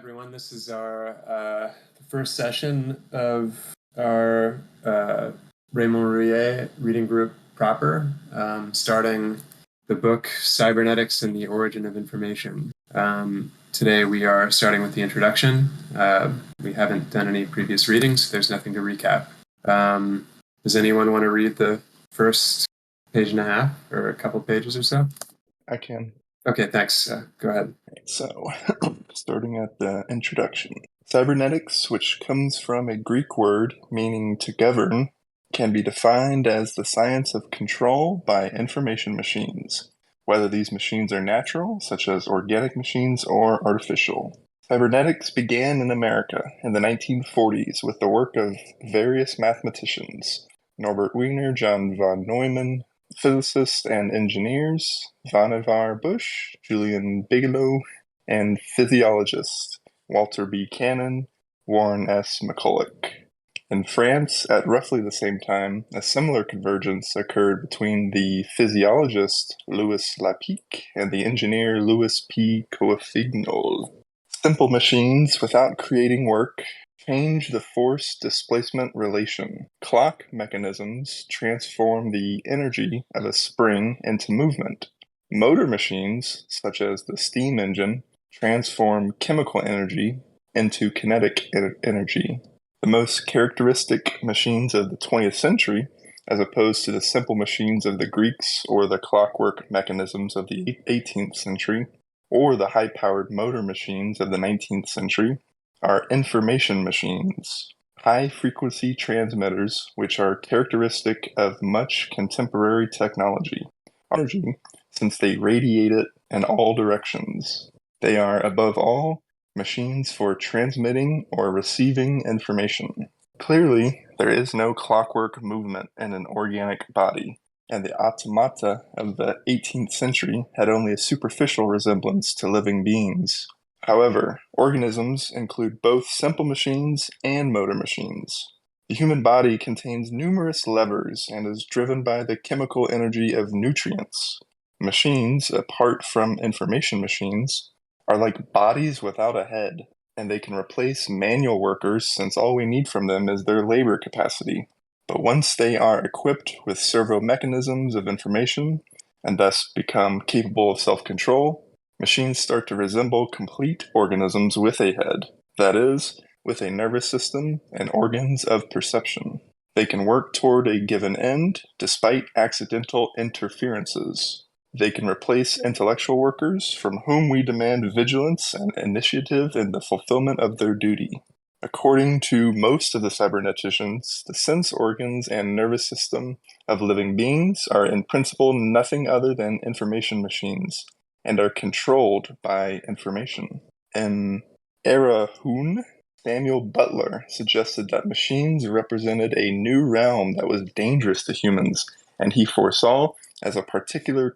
everyone. This is our first session of our Raymond Ruyer reading group proper, starting the book Cybernetics and the Origin of Information. Today we are starting with the introduction. We haven't done any previous readings, so there's nothing to recap. Does anyone want to read the first page and a half or a couple pages or so? I can. Okay, thanks. Go ahead. So, starting at the introduction. Cybernetics, which comes from a Greek word meaning to govern, can be defined as the science of control by information machines, whether these machines are natural, such as organic machines, or artificial. Cybernetics began in America in the 1940s with the work of various mathematicians, Norbert Wiener, John von Neumann, physicists and engineers, Vannevar Bush, Julian Bigelow, and physiologist Walter B. Cannon, Warren S. McCulloch. In France, at roughly the same time, a similar convergence occurred between the physiologist Louis Lapicque and the engineer Louis P. Couffignol. Simple machines, without creating work, change the force-displacement relation. Clock mechanisms transform the energy of a spring into movement. Motor machines, such as the steam engine, transform chemical energy into kinetic energy. The most characteristic machines of the 20th century, as opposed to the simple machines of the Greeks or the clockwork mechanisms of the 18th century, or the high-powered motor machines of the 19th century, are information machines, high-frequency transmitters which are characteristic of much contemporary technology. Energy, since they radiate it in all directions. They are, above all, machines for transmitting or receiving information. Clearly, there is no clockwork movement in an organic body, and the automata of the 18th century had only a superficial resemblance to living beings. However, organisms include both simple machines and motor machines. The human body contains numerous levers and is driven by the chemical energy of nutrients. Machines, apart from information machines, are like bodies without a head, and they can replace manual workers since all we need from them is their labor capacity. But once they are equipped with servo mechanisms of information, and thus become capable of self-control, machines start to resemble complete organisms with a head, that is, with a nervous system and organs of perception. They can work toward a given end despite accidental interferences. They can replace intellectual workers from whom we demand vigilance and initiative in the fulfillment of their duty. According to most of the cyberneticians, the sense organs and nervous system of living beings are in principle nothing other than information machines, and are controlled by information. In Erahun, Samuel Butler suggested that machines represented a new realm that was dangerous to humans, and he foresaw, as a particularly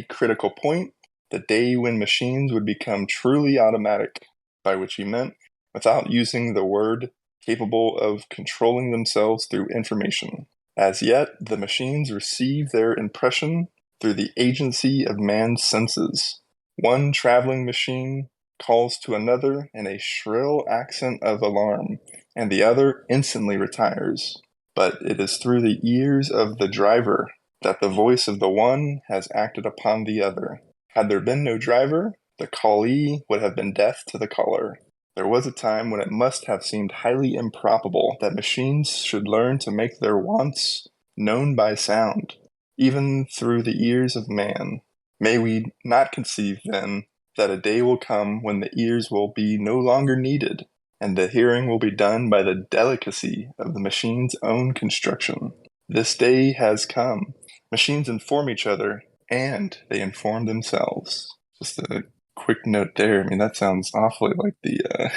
critical point, the day when machines would become truly automatic, by which he meant, without using the word, capable of controlling themselves through information. As yet, the machines receive their impression through the agency of man's senses. One traveling machine calls to another in a shrill accent of alarm, and the other instantly retires. But it is through the ears of the driver that the voice of the one has acted upon the other. Had there been no driver, the callee would have been deaf to the caller. There was a time when it must have seemed highly improbable that machines should learn to make their wants known by sound, even through the ears of man. May we not conceive, then, that a day will come when the ears will be no longer needed, and the hearing will be done by the delicacy of the machine's own construction. This day has come. Machines inform each other, and they inform themselves. Just a quick note there. I mean, that sounds awfully like the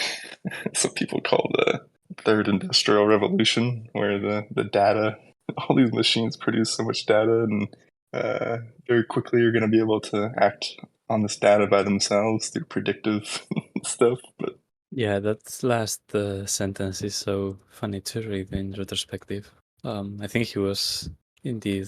some people call the third industrial revolution, where the data, all these machines produce so much data, and very quickly you're going to be able to act on this data by themselves through predictive stuff. But yeah, that last sentence is so funny to read in retrospective. I think he was indeed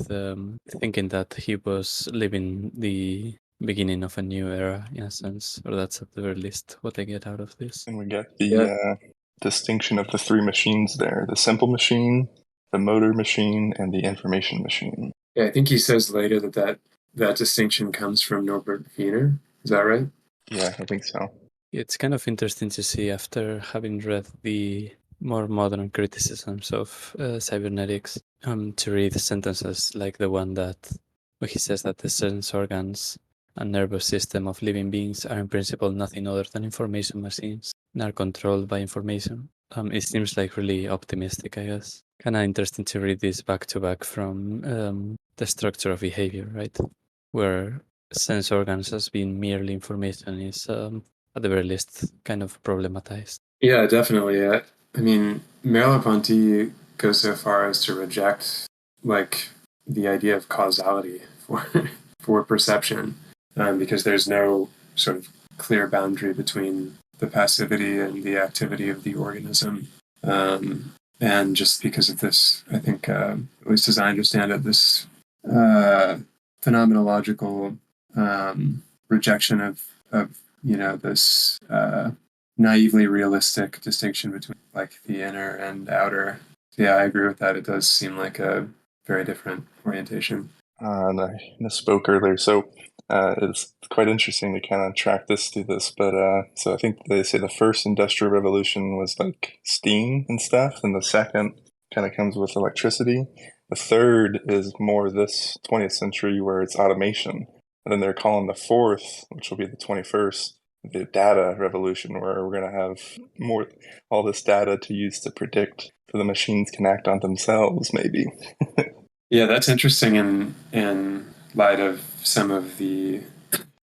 thinking that he was living the beginning of a new era in a sense, or that's at the very least what I get out of this. And we get the distinction of the three machines there: the simple machine, the motor machine, and the information machine. Yeah, I think he says later that distinction comes from Norbert Wiener. Is that right? Yeah, I think so. It's kind of interesting to see, after having read the more modern criticisms of cybernetics, to read sentences like the one where he says that the sense organs and nervous system of living beings are in principle nothing other than information machines and are controlled by information. It seems like really optimistic, I guess. Kind of interesting to read this back to back from the structure of behavior, right? Where sense organs as being merely information is at the very least kind of problematized. Yeah, definitely. I mean, Merleau-Ponty goes so far as to reject like the idea of causality for for perception, because there's no sort of clear boundary between the passivity and the activity of the organism. And just because of this, I think, at least as I understand it, this phenomenological rejection of this naively realistic distinction between like the inner and outer. Yeah, I agree with that. It does seem like a very different orientation. And I misspoke earlier, so it's quite interesting to kind of track this through this. But so I think they say the first industrial revolution was like steam and stuff, and the second kind of comes with electricity. The third is more this 20th century where it's automation. And then they're calling the fourth, which will be the 21st, the data revolution, where we're going to have more all this data to use to predict so the machines can act on themselves, maybe. Yeah, that's interesting in light of some of the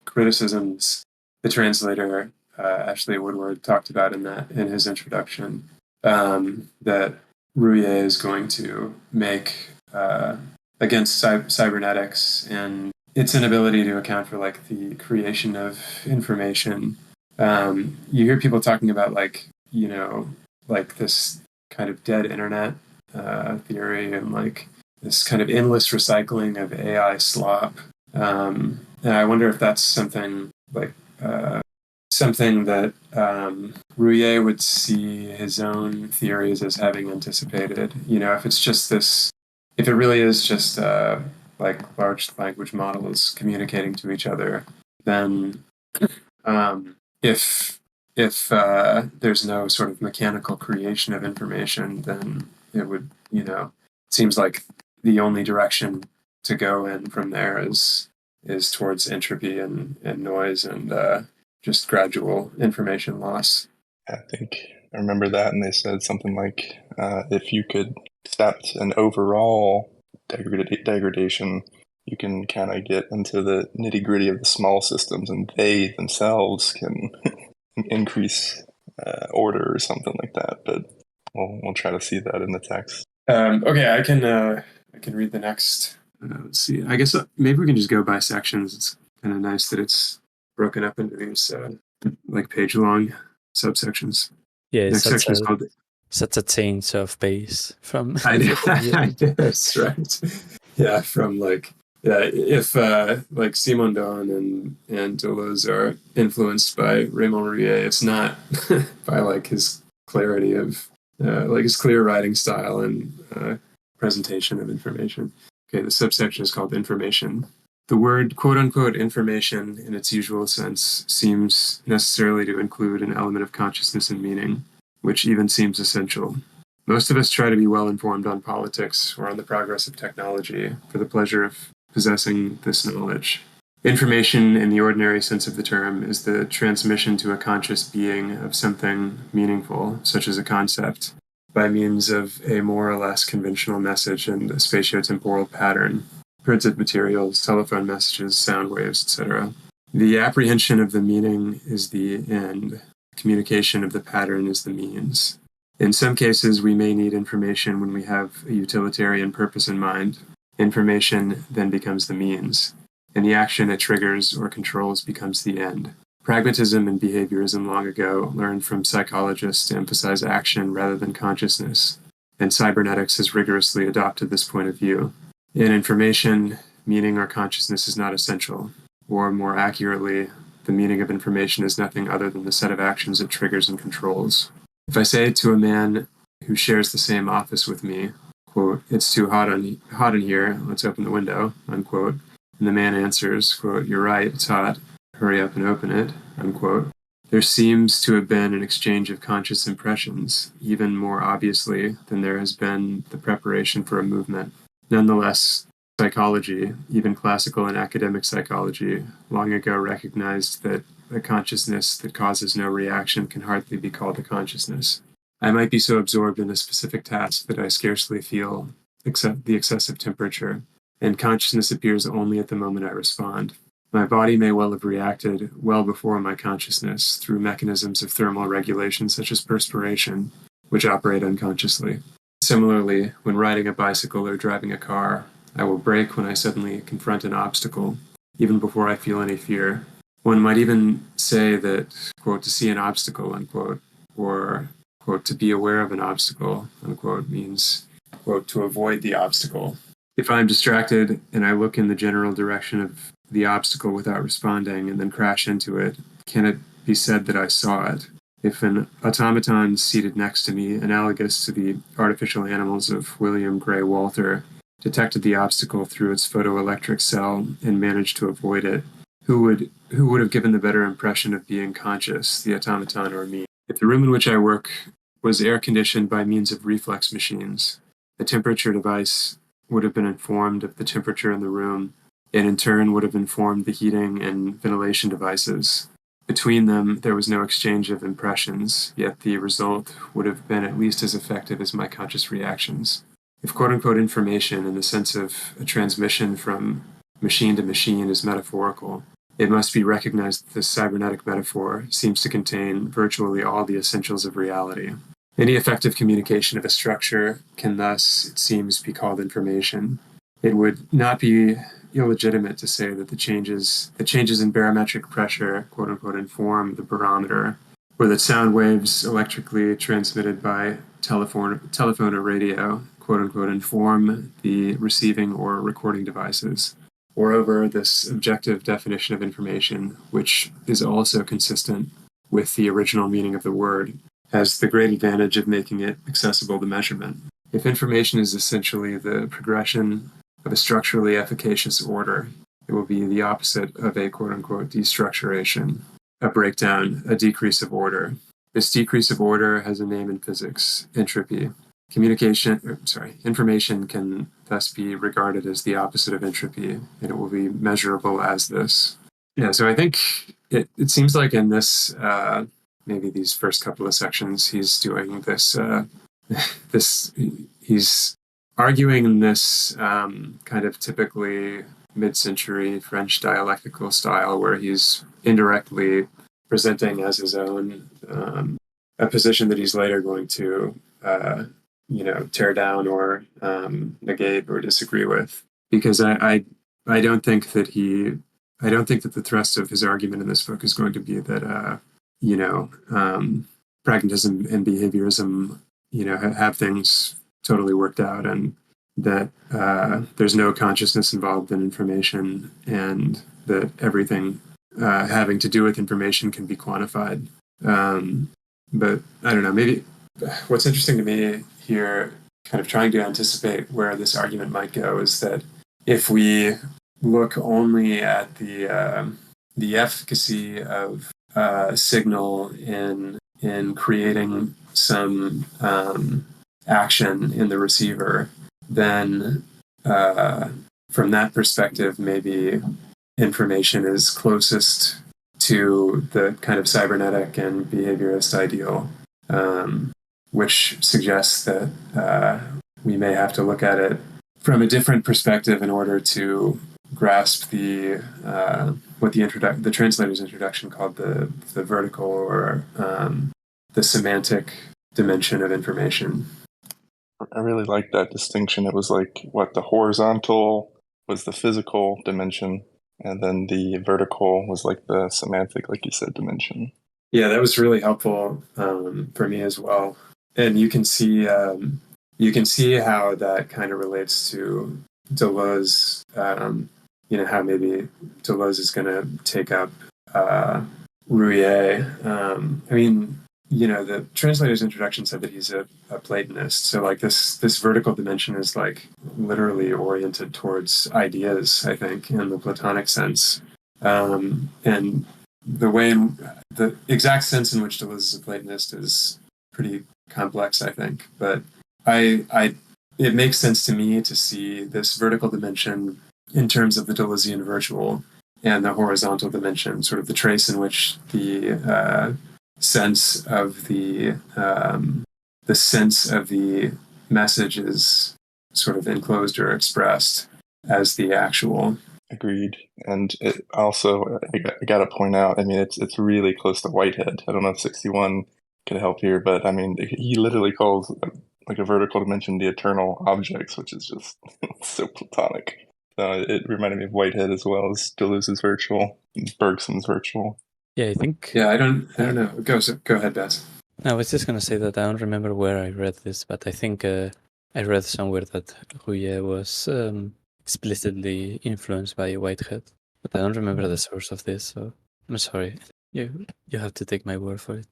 criticisms the translator Ashley Woodward talked about in his introduction, that Ruyer is going to make against cybernetics and its inability to account for like the creation of information. You hear people talking about like this kind of dead internet theory and like this kind of endless recycling of AI slop. And I wonder if that's something like something that Ruyer would see his own theories as having anticipated. If it's just this, if it really is just like large language models communicating to each other, then if there's no sort of mechanical creation of information, then it would, seems like the only direction to go in from there is towards entropy and noise and just gradual information loss. I think I remember that, and they said something like, if you could stop an overall degradation, you can kind of get into the nitty gritty of the small systems, and they themselves can increase order or something like that. But we'll try to see that in the text. Okay, I can read the next. Let's see. I guess maybe we can just go by sections. It's kind of nice that it's broken up into these like page-long subsections. Yeah, Next section is called such a change of pace from. I guess, right. Yeah, from like if like Simondon and Deleuze are influenced by Raymond Ruyer, it's not by like his clarity of like his clear writing style and presentation of information. Okay, the subsection is called information. The word quote-unquote information in its usual sense seems necessarily to include an element of consciousness and meaning, which even seems essential. Most of us try to be well informed on politics or on the progress of technology for the pleasure of possessing this knowledge. Information, in the ordinary sense of the term, is the transmission to a conscious being of something meaningful, such as a concept, by means of a more or less conventional message and a spatiotemporal pattern, printed materials, telephone messages, sound waves, etc. The apprehension of the meaning is the end. Communication of the pattern is the means. In some cases, we may need information when we have a utilitarian purpose in mind. Information then becomes the means, and the action it triggers or controls becomes the end. Pragmatism and behaviorism long ago learned from psychologists to emphasize action rather than consciousness, and cybernetics has rigorously adopted this point of view. In information, meaning or consciousness is not essential. or more accurately, the meaning of information is nothing other than the set of actions it triggers and controls. If I say to a man who shares the same office with me, quote, "It's too hot in here, let's open the window," unquote, and the man answers, quote, "You're right, it's hot, hurry up and open it," unquote, there seems to have been an exchange of conscious impressions, even more obviously than there has been the preparation for a movement. Nonetheless, psychology, even classical and academic psychology, long ago recognized that a consciousness that causes no reaction can hardly be called a consciousness. I might be so absorbed in a specific task that I scarcely feel except the excessive temperature, and consciousness appears only at the moment I respond. My body may well have reacted well before my consciousness through mechanisms of thermal regulation such as perspiration, which operate unconsciously. Similarly, when riding a bicycle or driving a car, I will brake when I suddenly confront an obstacle, even before I feel any fear. One might even say that, quote, to see an obstacle, unquote, or, quote, to be aware of an obstacle, unquote, means, quote, to avoid the obstacle. If I'm distracted and I look in the general direction of the obstacle without responding and then crash into it, can it be said that I saw it? If an automaton seated next to me, analogous to the artificial animals of William Gray Walther, detected the obstacle through its photoelectric cell and managed to avoid it, who would have given the better impression of being conscious, the automaton or me? If the room in which I work was air conditioned by means of reflex machines, the temperature device would have been informed of the temperature in the room, and in turn would have informed the heating and ventilation devices. Between them, there was no exchange of impressions, yet the result would have been at least as effective as my conscious reactions. If quote-unquote information in the sense of a transmission from machine to machine is metaphorical, it must be recognized that this cybernetic metaphor seems to contain virtually all the essentials of reality. Any effective communication of a structure can thus, it seems, be called information. It would not be illegitimate to say that the changes in barometric pressure, quote unquote, inform the barometer, or that sound waves electrically transmitted by telephone or radio, quote unquote, inform the receiving or recording devices. Moreover, this objective definition of information, which is also consistent with the original meaning of the word, has the great advantage of making it accessible to measurement. If information is essentially the progression of a structurally efficacious order, it will be the opposite of a quote-unquote destructuration, a breakdown, a decrease of order. This decrease of order has a name in physics, entropy. Information can thus be regarded as the opposite of entropy, and it will be measurable as this. Yeah, so I think it seems like in this, maybe these first couple of sections, he's doing this, he's arguing in this kind of typically mid-century French dialectical style where he's indirectly presenting as his own a position that he's later going to tear down or negate or disagree with, because I don't think that the thrust of his argument in this book is going to be that pragmatism and behaviorism have things totally worked out, and that there's no consciousness involved in information, and that everything having to do with information can be quantified. But I don't know, maybe what's interesting to me here, kind of trying to anticipate where this argument might go, is that if we look only at the efficacy of signal in creating some action in the receiver, then from that perspective, maybe information is closest to the kind of cybernetic and behaviorist ideal, which suggests that we may have to look at it from a different perspective in order to grasp the what the translator's introduction called the vertical or the semantic dimension of information. I really like that distinction. It was like the horizontal was the physical dimension, and then the vertical was like the semantic, like you said, dimension. Yeah, that was really helpful for me as well. And you can see how that kind of relates to Deleuze's how maybe Deleuze is going to take up Ruyer. The translator's introduction said that he's a Platonist. So like this vertical dimension is like literally oriented towards ideas, I think, in the Platonic sense. And the exact sense in which Deleuze is a Platonist is pretty complex, I think. But it makes sense to me to see this vertical dimension in terms of the Deleuzean virtual and the horizontal dimension, sort of the trace in which the sense of the message is sort of enclosed or expressed as the actual. Agreed. And it also, I got to point out, I mean, it's really close to Whitehead. I don't know if 61 can help here, but I mean, he literally calls like a vertical dimension the eternal objects, which is just so Platonic. It reminded me of Whitehead as well as Deleuze's virtual, Bergson's virtual. Yeah, I think. Yeah, I don't know. Go ahead, Beth. No, I was just gonna say that I don't remember where I read this, but I think I read somewhere that Ruyer was explicitly influenced by Whitehead, but I don't remember the source of this, so I'm sorry. You have to take my word for it.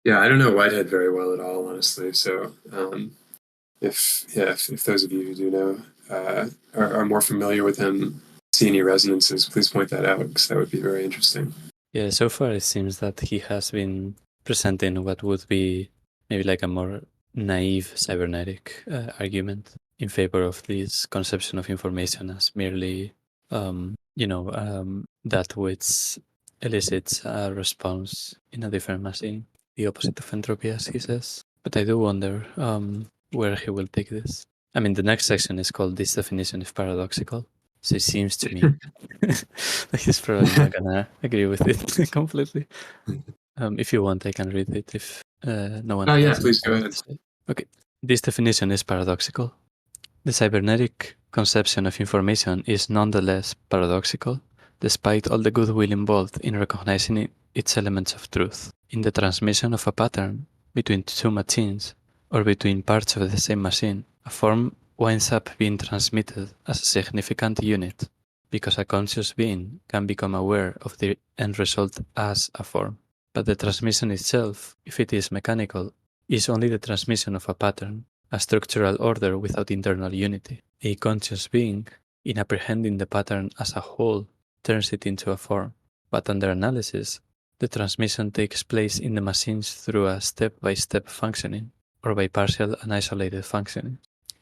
Yeah, I don't know Whitehead very well at all, honestly. So if those of you who do know are more familiar with him, see any resonances, please point that out, because that would be very interesting. Yeah, so far it seems that he has been presenting what would be maybe like a more naive cybernetic argument in favor of this conception of information as merely, that which elicits a response in a different machine, the opposite of entropy, as he says. But I do wonder where he will take this. I mean, the next section is called "This Definition is Paradoxical." So it seems to me like he's probably not gonna agree with it completely. If you want, I can read it if no one has. Yeah, please go ahead. Okay. This definition is paradoxical. The cybernetic conception of information is nonetheless paradoxical, despite all the goodwill involved in recognizing its elements of truth. In the transmission of a pattern between two machines, or between parts of the same machine, a form winds up being transmitted as a significant unit, because a conscious being can become aware of the end result as a form. But the transmission itself, if it is mechanical, is only the transmission of a pattern, a structural order without internal unity. A conscious being, in apprehending the pattern as a whole, turns it into a form. But under analysis, the transmission takes place in the machines through a step-by-step functioning, or by partial and isolated functioning.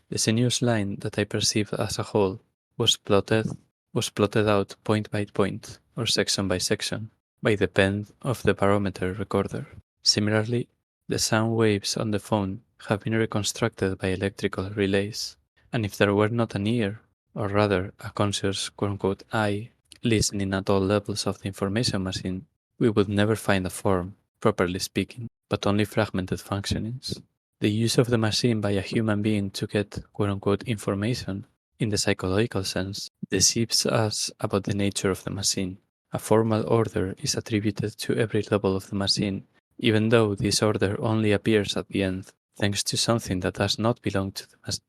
The sinuous line that I perceive as a whole was plotted out point by point, or section by section, by the pen of the barometer recorder. Similarly, the sound waves on the phone have been reconstructed by electrical relays, and if there were not an ear, or rather a conscious quote-unquote eye, listening at all levels of the information machine, we would never find a form, properly speaking, but only fragmented functionings. The use of the machine by a human being to get quote-unquote information, in the psychological sense, deceives us about the nature of the machine. A formal order is attributed to every level of the machine, even though this order only appears at the end, thanks to something that does not belong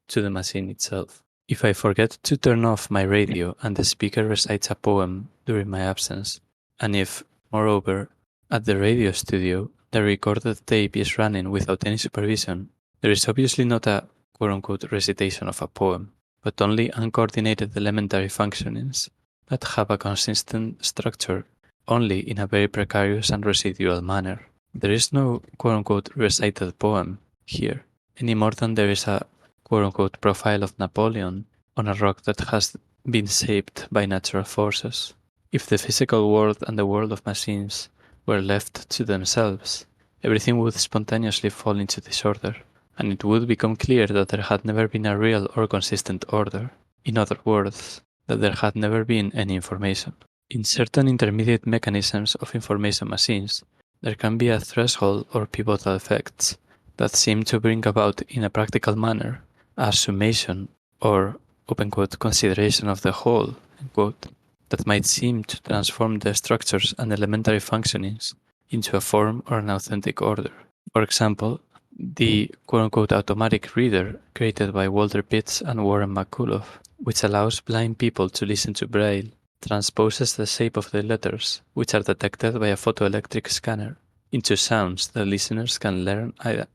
to the machine itself. If I forget to turn off my radio and the speaker recites a poem during my absence, and if, moreover, at the radio studio, the recorded tape is running without any supervision, there is obviously not a quote-unquote recitation of a poem, but only uncoordinated elementary functionings that have a consistent structure only in a very precarious and residual manner. There is no quote-unquote recited poem here, any more than there is a quote-unquote profile of Napoleon on a rock that has been shaped by natural forces. If the physical world and the world of machines were left to themselves, everything would spontaneously fall into disorder, and it would become clear that there had never been a real or consistent order. In other words, that there had never been any information. In certain intermediate mechanisms of information machines, there can be a threshold or pivotal effects that seem to bring about in a practical manner a summation or open quote consideration of the whole quote, that might seem to transform the structures and elementary functionings into a form or an authentic order. For example, the quote-unquote automatic reader created by Walter Pitts and Warren McCullough which allows blind people to listen to Braille, transposes the shape of the letters, which are detected by a photoelectric scanner, into sounds that listeners can learn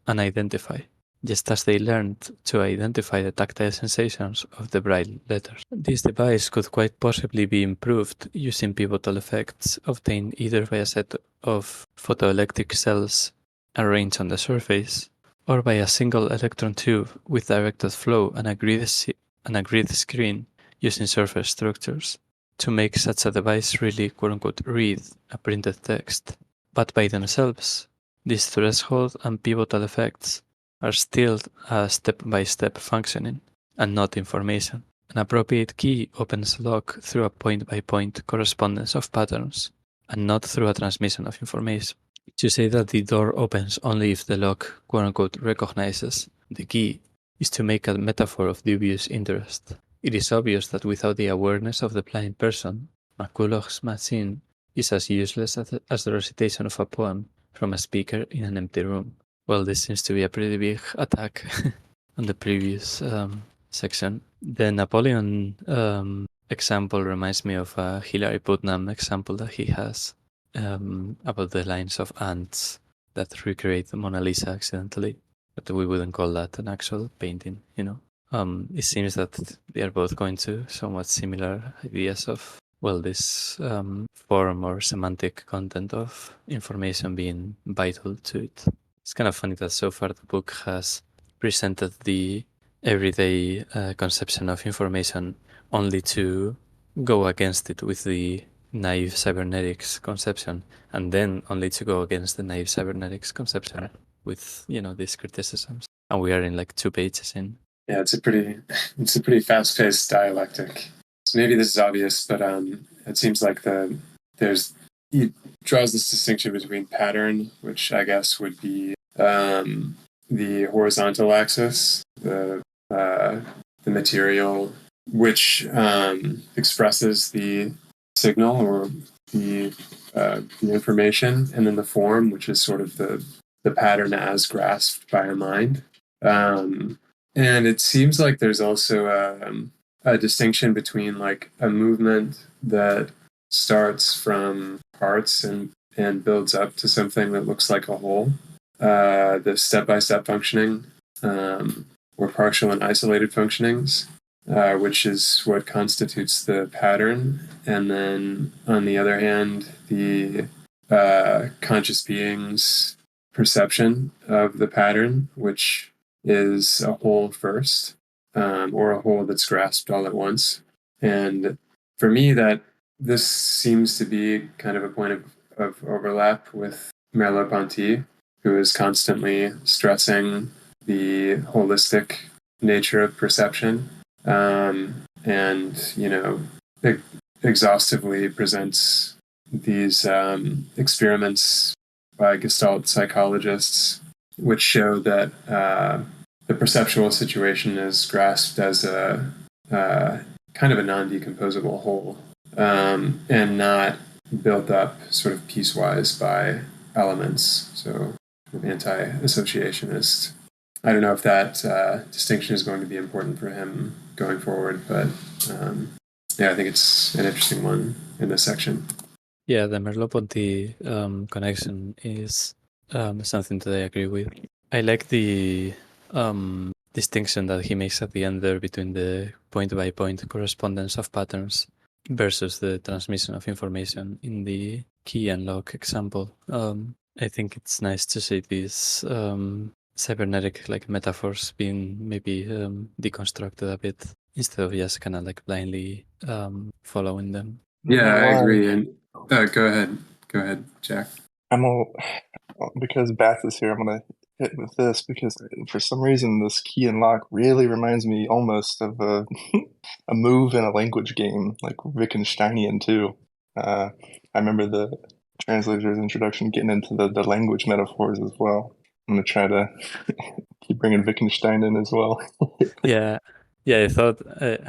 and identify, just as they learned to identify the tactile sensations of the Braille letters. This device could quite possibly be improved using pivotal effects obtained either by a set of photoelectric cells arranged on the surface, or by a single electron tube with directed flow and a grid screen using surface structures, to make such a device really quote-unquote read a printed text. But by themselves, these threshold and pivotal effects are still a step-by-step functioning, and not information. An appropriate key opens a lock through a point-by-point correspondence of patterns, and not through a transmission of information. To say that the door opens only if the lock quote-unquote recognizes the key is to make a metaphor of dubious interest. It is obvious that without the awareness of the blind person, McCulloch's machine is as useless as the recitation of a poem from a speaker in an empty room. Well, this seems to be a pretty big attack on the previous section. The Napoleon example reminds me of a Hilary Putnam example that he has about the lines of ants that recreate the Mona Lisa accidentally, but we wouldn't call that an actual painting, you know. It seems that they are both going to somewhat similar ideas of, well, this form or semantic content of information being vital to it. It's kind of funny that so far the book has presented the everyday conception of information only to go against it with the naive cybernetics conception, and then only to go against the naive cybernetics conception with, you know, these criticisms. And we are in like 2 pages in. Yeah, it's a pretty fast-paced dialectic. So maybe this is obvious, but it seems like he draws this distinction between pattern, which I guess would be the horizontal axis, the material, which expresses the signal or the information, and then the form, which is sort of the pattern as grasped by a mind. And it seems like there's also a distinction between like a movement that starts from parts and builds up to something that looks like a whole. The step-by-step functioning, or partial and isolated functionings, which is what constitutes the pattern. And then on the other hand, the conscious being's perception of the pattern, which is a whole first, or a whole that's grasped all at once. And for me, that this seems to be kind of a point of overlap with Merleau-Ponty, who is constantly stressing the holistic nature of perception, and, you know, exhaustively presents these experiments by Gestalt psychologists, which show that the perceptual situation is grasped as a kind of a non-decomposable whole, and not built up sort of piecewise by elements. So anti-associationist. I don't know if that distinction is going to be important for him going forward, but yeah, I think it's an interesting one in this section. Yeah, the Merleau-Ponty connection is something that I agree with. I like the distinction that he makes at the end there between the point-by-point correspondence of patterns versus the transmission of information in the key and lock example. I think it's nice to see these cybernetic like metaphors being maybe deconstructed a bit instead of just kind of like blindly following them. Yeah, I agree. And go ahead, Jack. Because Bath is here, I'm gonna hit with this because for some reason this key and lock really reminds me almost of a a move in a language game, like Wittgensteinian too. I remember the translator's introduction getting into the language metaphors as well. I'm gonna try to keep bringing Wittgenstein in as well. Yeah, I thought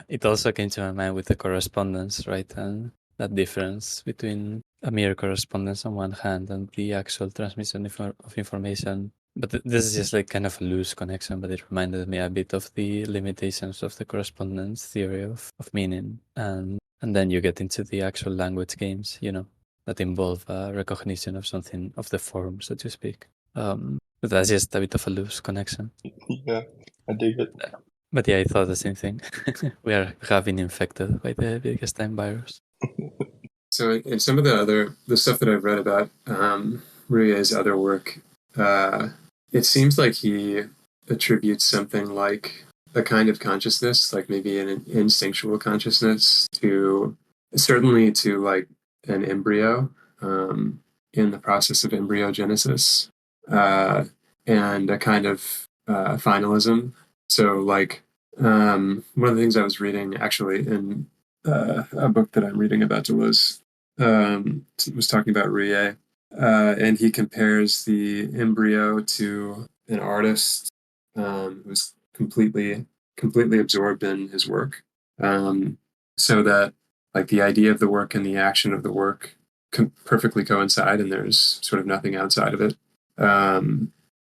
it also came to my mind with the correspondence, right? And that difference between a mere correspondence on one hand and the actual transmission of information But this is just like kind of a loose connection, but it reminded me a bit of the limitations of the correspondence theory of meaning. And then you get into the actual language games, that involve recognition of something, of the form, so to speak. But that's just a bit of a loose connection. Yeah, I dig it. But yeah, I thought the same thing. We have been infected by the Wittgenstein virus. So in some of the stuff that I've read about Ruyer's other work, it seems like he attributes something like a kind of consciousness, like maybe an instinctual consciousness, certainly to like an embryo in the process of embryogenesis, and a kind of finalism. So like one of the things I was reading actually in a book that I'm reading about Deleuze was talking about Ruyer, and he compares the embryo to an artist who's completely absorbed in his work, so that like the idea of the work and the action of the work perfectly coincide, and there's sort of nothing outside of it.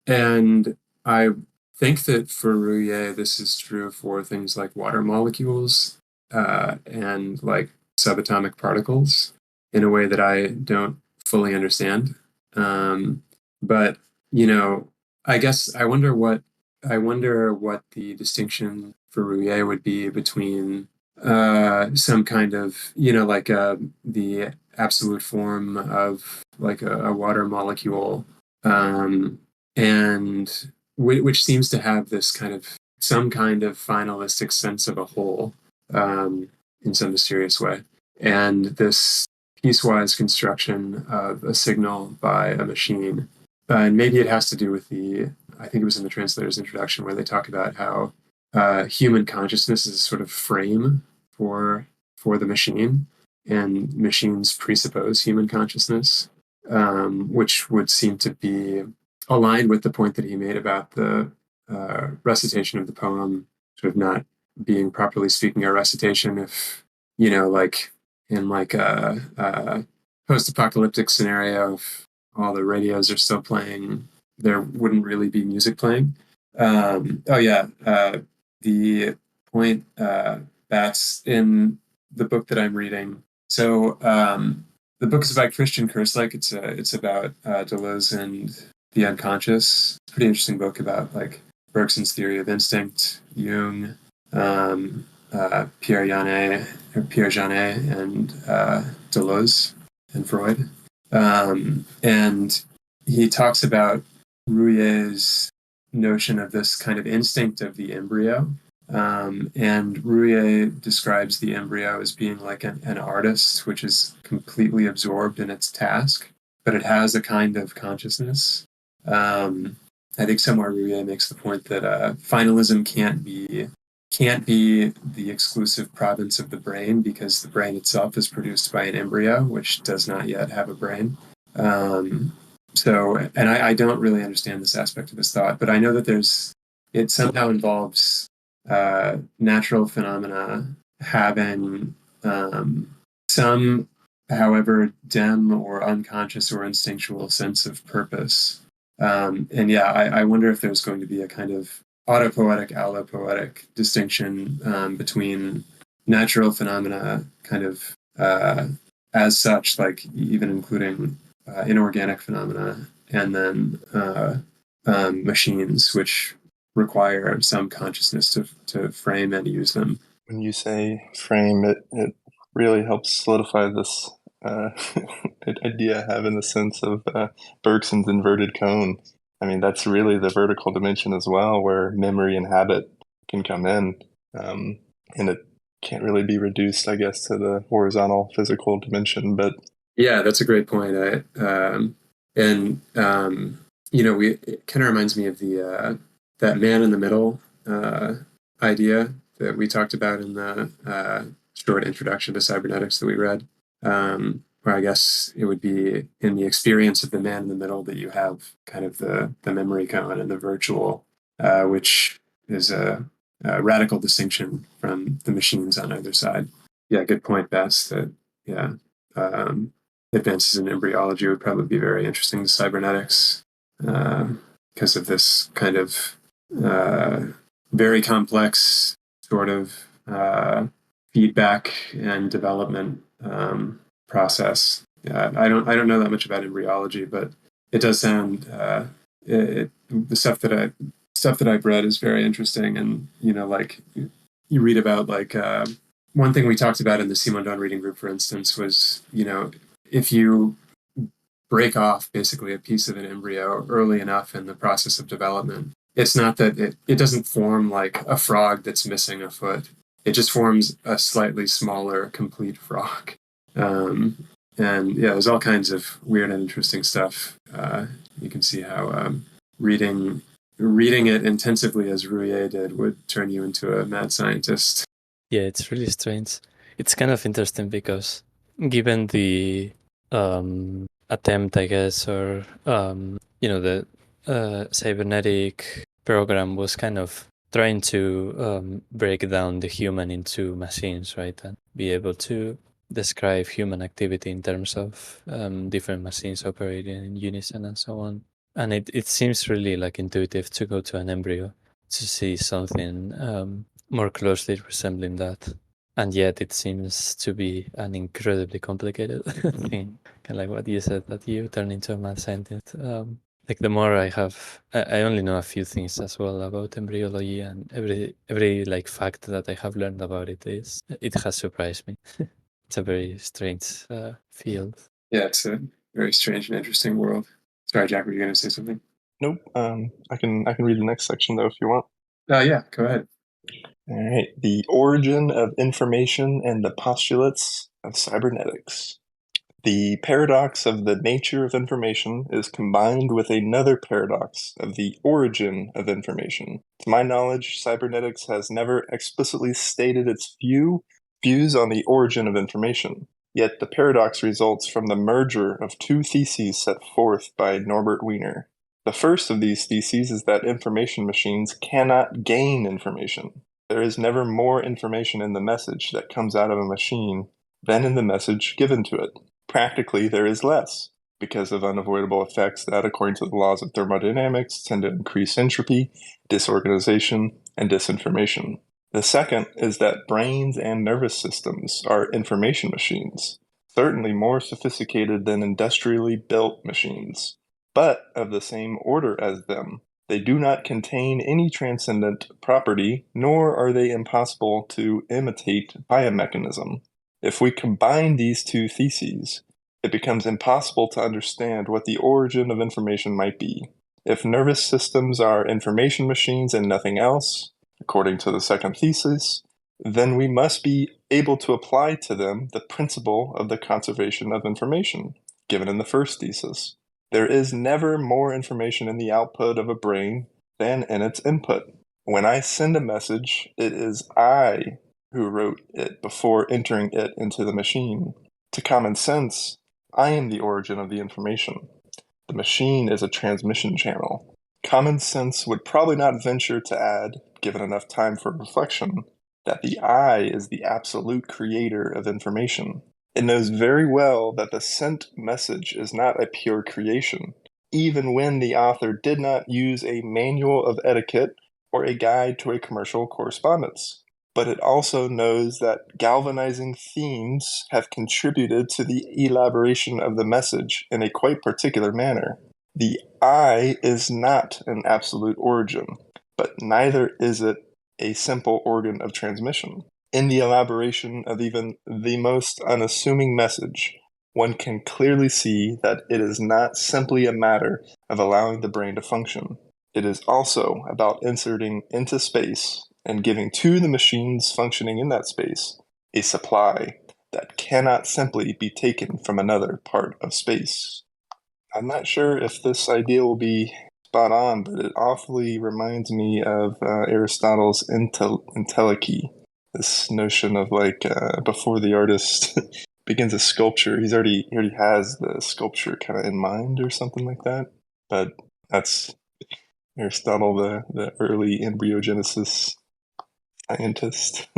And I think that for Ruyer, this is true for things like water molecules and like subatomic particles in a way that I don't fully understand. But I guess I wonder what the distinction for Ruyer would be between some kind of like the absolute form of like a water molecule, and which seems to have this kind of some kind of finalistic sense of a whole in some mysterious way, and this piecewise construction of a signal by a machine. And maybe it has to do with I think it was in the translator's introduction where they talk about how human consciousness is a sort of frame for the machine, and machines presuppose human consciousness, which would seem to be aligned with the point that he made about the recitation of the poem sort of not being properly speaking a recitation if like in like a post-apocalyptic scenario, if all the radios are still playing, there wouldn't really be music playing. The point that's in the book that I'm reading. So the book is by Christian Kerslake. It's about Deleuze and the unconscious. It's a pretty interesting book about like Bergson's theory of instinct, Jung, Pierre Janet, and Deleuze and Freud. And he talks about Ruyer's notion of this kind of instinct of the embryo. And Ruyer describes the embryo as being like an artist, which is completely absorbed in its task, but it has a kind of consciousness. I think somewhere Ruyer makes the point that finalism can't be the exclusive province of the brain, because the brain itself is produced by an embryo, which does not yet have a brain. And I don't really understand this aspect of his thought, but I know that it somehow involves natural phenomena having some, however dim or unconscious or instinctual sense of purpose. I wonder if there's going to be a kind of autopoetic, allopoetic distinction between natural phenomena kind of as such, like even including inorganic phenomena, and then machines, which require some consciousness to frame and use them. When you say frame, it really helps solidify this idea I have in the sense of Bergson's inverted cone. I mean, that's really the vertical dimension as well, where memory and habit can come in. And it can't really be reduced, I guess, to the horizontal physical dimension. But yeah, that's a great point. It kind of reminds me of the that man in the middle idea that we talked about in the short introduction to cybernetics that we read, where I guess it would be in the experience of the man in the middle that you have kind of the memory cone and the virtual, which is a radical distinction from the machines on either side. Yeah, good point, Bess. That yeah. Advances in embryology would probably be very interesting to cybernetics, because because of this kind of very complex sort of feedback and development process. I don't know that much about embryology, but it does sound the stuff that I've read is very interesting. And like you read about like one thing we talked about in the Simondon reading group, for instance, was if you break off basically a piece of an embryo early enough in the process of development, it's not that it doesn't form like a frog that's missing a foot. It just forms a slightly smaller, complete frog. And yeah, there's all kinds of weird and interesting stuff. You can see how reading it intensively as Ruyer did would turn you into a mad scientist. Yeah, it's really strange. It's kind of interesting because given the attempt, I guess, or the cybernetic program was kind of trying to break down the human into machines, right, and be able to describe human activity in terms of different machines operating in unison and so on. And it seems really like intuitive to go to an embryo to see something more closely resembling that. And yet it seems to be an incredibly complicated thing. Kind of like what you said, that you turn into a mad scientist. Like the more I only know a few things as well about embryology, and every like fact that I have learned about it has surprised me. It's a very strange field. Yeah, it's a very strange and interesting world. Sorry, Jack, were you going to say something? Nope. I can read the next section though if you want. Yeah, go ahead. All right. The origin of information and the postulates of cybernetics. The paradox of the nature of information is combined with another paradox of the origin of information. To my knowledge, cybernetics has never explicitly stated its views on the origin of information. Yet the paradox results from the merger of two theses set forth by Norbert Wiener. The first of these theses is that information machines cannot gain information. There is never more information in the message that comes out of a machine than in the message given to it. Practically, there is less, because of unavoidable effects that, according to the laws of thermodynamics, tend to increase entropy, disorganization, and disinformation. The second is that brains and nervous systems are information machines, certainly more sophisticated than industrially built machines, but of the same order as them. They do not contain any transcendent property, nor are they impossible to imitate by a mechanism. If we combine these two theses, it becomes impossible to understand what the origin of information might be. If nervous systems are information machines and nothing else, according to the second thesis, then we must be able to apply to them the principle of the conservation of information, given in the first thesis. There is never more information in the output of a brain than in its input. When I send a message, it is I who wrote it before entering it into the machine. To common sense, I am the origin of the information. The machine is a transmission channel. Common sense would probably not venture to add, given enough time for reflection, that the I is the absolute creator of information. It knows very well that the sent message is not a pure creation, even when the author did not use a manual of etiquette or a guide to a commercial correspondence. But it also knows that galvanizing themes have contributed to the elaboration of the message in a quite particular manner. The I is not an absolute origin, but neither is it a simple organ of transmission. In the elaboration of even the most unassuming message, one can clearly see that it is not simply a matter of allowing the brain to function. It is also about inserting into space and giving to the machines functioning in that space a supply that cannot simply be taken from another part of space. I'm not sure if this idea will be spot on, but it awfully reminds me of Aristotle's entelechy, this notion of like before the artist begins a sculpture, he already has the sculpture kind of in mind or something like that. But that's Aristotle, the early embryogenesis scientist.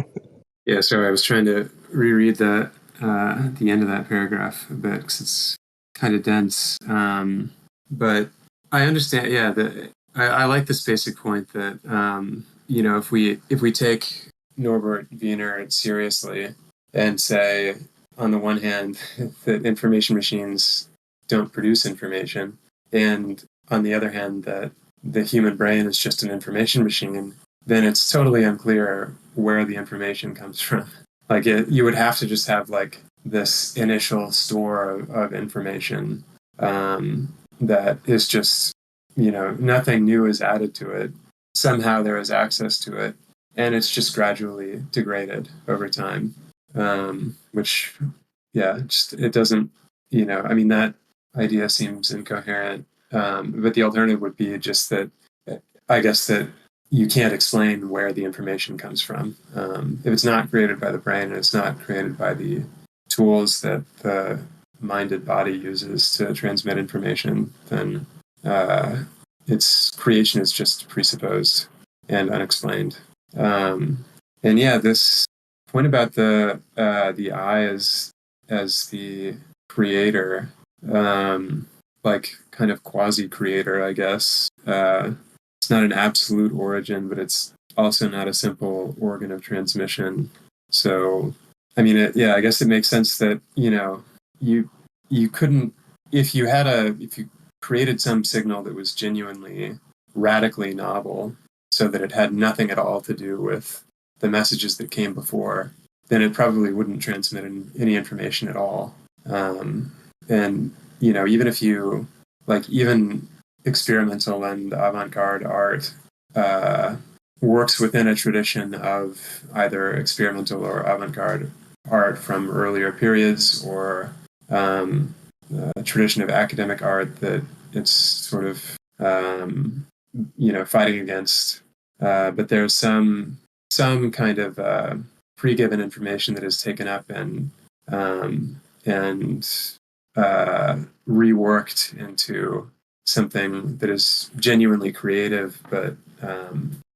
Yeah, so I was trying to reread that the end of that paragraph a bit because it's kind of dense. But I understand. Yeah, I like this basic point that if we take Norbert Wiener seriously and say, on the one hand, that information machines don't produce information, and on the other hand, that the human brain is just an information machine, then it's totally unclear where the information comes from. Like you would have to just have like this initial store of information that is just, nothing new is added to it. Somehow there is access to it, and it's just gradually degraded over time. Which, yeah, just it doesn't, I mean, that idea seems incoherent. But the alternative would be just that, I guess that you can't explain where the information comes from. If it's not created by the brain and it's not created by the tools that the minded body uses to transmit information, then its creation is just presupposed and unexplained. And yeah, this point about the I as the creator, like kind of quasi-creator, I guess. It's not an absolute origin, but it's also not a simple organ of transmission. So, I mean, I guess it makes sense that you couldn't, if you created some signal that was genuinely radically novel, so that it had nothing at all to do with the messages that came before, then it probably wouldn't transmit any information at all. And even if you even experimental and avant-garde art works within a tradition of either experimental or avant-garde art from earlier periods, or a tradition of academic art that it's sort of fighting against. But there's some kind of pre-given information that is taken up and reworked into something that is genuinely creative, but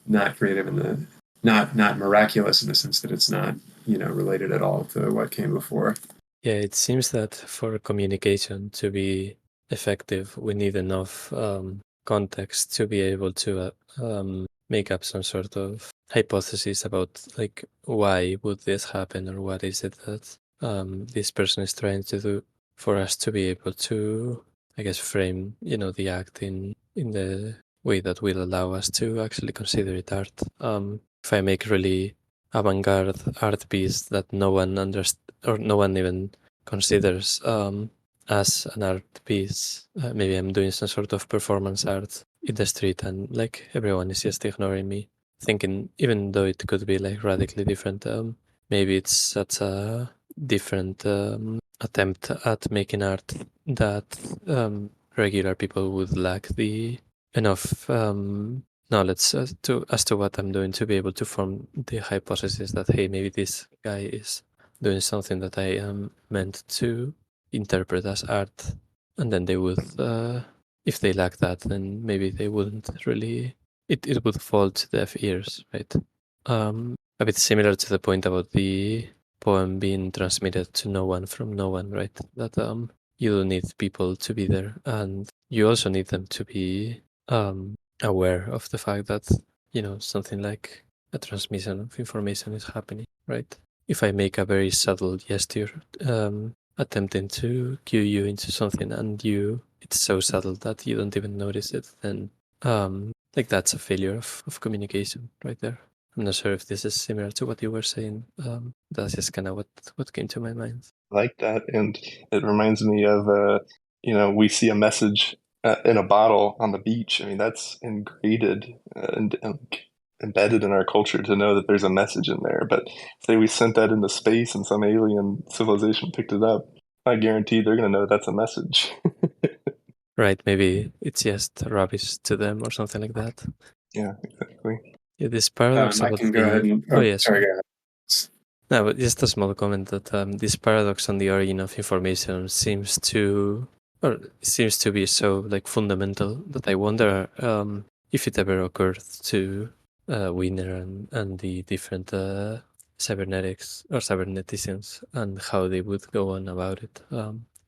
not creative in the not miraculous in the sense that it's not related at all to what came before. Yeah, it seems that for communication to be effective, we need enough context to be able to make up some sort of hypothesis about like why would this happen, or what is it that this person is trying to do, for us to be able to, I guess, frame the act in the way that will allow us to actually consider it art. If I make really avant-garde art piece that no one or no one even considers as an art piece, maybe I'm doing some sort of performance art in the street, and like everyone is just ignoring me, thinking, even though it could be like radically different, maybe it's such a different attempt at making art that regular people would lack the enough knowledge as to what I'm doing to be able to form the hypothesis that, hey, maybe this guy is doing something that I am meant to interpret as art. And then they would, if they lack that, then maybe they wouldn't really, it would fall to deaf ears, right? A bit similar to the point about the poem being transmitted to no one from no one, right? That you don't need people to be there, and you also need them to be aware of the fact that something like a transmission of information is happening, right? If I make a very subtle gesture attempting to cue you into something, and it's so subtle that you don't even notice it, then like that's a failure of communication right there. I'm not sure if this is similar to what you were saying. That's just kind of what came to my mind. I like that, and it reminds me of we see a message in a bottle on the beach. I mean, that's ingrained and embedded in our culture to know that there's a message in there. But say we sent that into space and some alien civilization picked it up, I guarantee they're going to know that's a message. Right, maybe it's just rubbish to them or something like that. Yeah, exactly. Yeah, this paradox I about can go ahead and yes. sorry, go ahead. No, but just a small comment that this paradox on the origin of information seems to be so like fundamental that I wonder if it ever occurred to Wiener and the different cybernetics or cyberneticians, and how they would go on about it,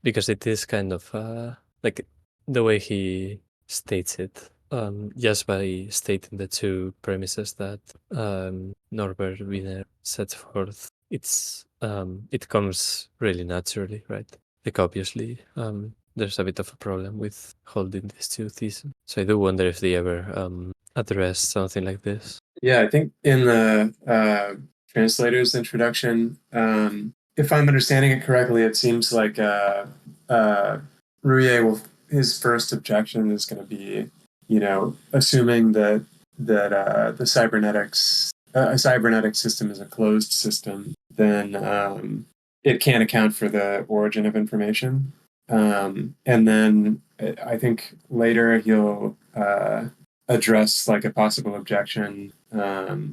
because it is kind of like the way he states it just by stating the two premises that Norbert Wiener set forth, it comes really naturally, right? Like obviously, there's a bit of a problem with holding these two theses. So I do wonder if they ever address something like this. Yeah, I think in the translator's introduction, if I'm understanding it correctly, it seems like Ruyer his first objection is going to be, assuming that the cybernetics a cybernetic system is a closed system, then it can't account for the origin of information. And then I think later he'll address like a possible objection,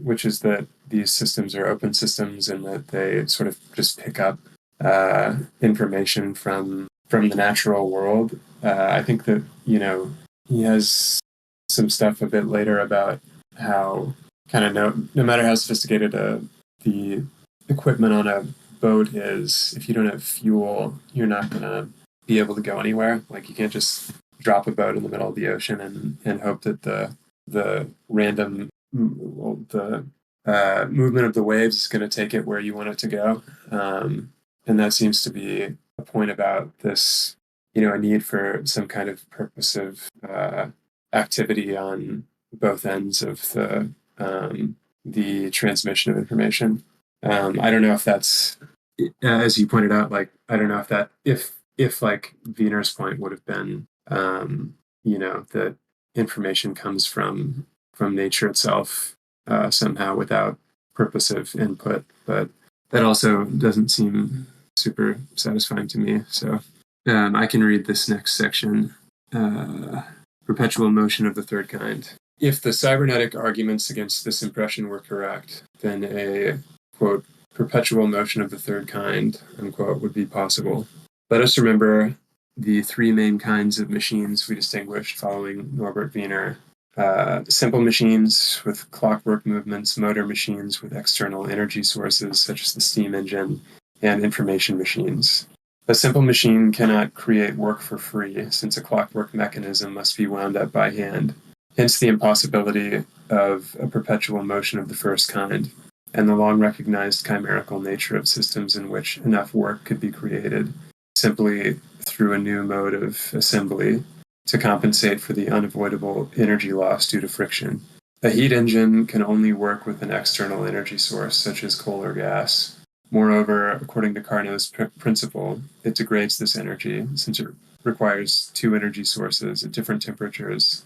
which is that these systems are open systems and that they sort of just pick up information from the natural world. I think that he has some stuff a bit later about how kind of no matter how sophisticated the equipment on a boat is, if you don't have fuel, you're not gonna be able to go anywhere. Like you can't just drop a boat in the middle of the ocean and hope that the random the movement of the waves is going to take it where you want it to go. And that seems to be a point about this, a need for some kind of purposive activity on both ends of the transmission of information. I don't know if that's, as you pointed out, like I don't know if that if like Wiener's point would have been, that information comes from nature itself somehow without purposive input, but that also doesn't seem super satisfying to me. So I can read this next section. Perpetual motion of the third kind. If the cybernetic arguments against this impression were correct, then a, quote, perpetual motion of the third kind, unquote, would be possible. Let us remember the three main kinds of machines we distinguished following Norbert Wiener. Simple machines with clockwork movements, motor machines with external energy sources such as the steam engine, and information machines. A simple machine cannot create work for free, since a clockwork mechanism must be wound up by hand, hence the impossibility of a perpetual motion of the first kind, and the long-recognized chimerical nature of systems in which enough work could be created simply through a new mode of assembly to compensate for the unavoidable energy loss due to friction. A heat engine can only work with an external energy source, such as coal or gas. Moreover, according to Carnot's principle, it degrades this energy since it requires two energy sources at different temperatures,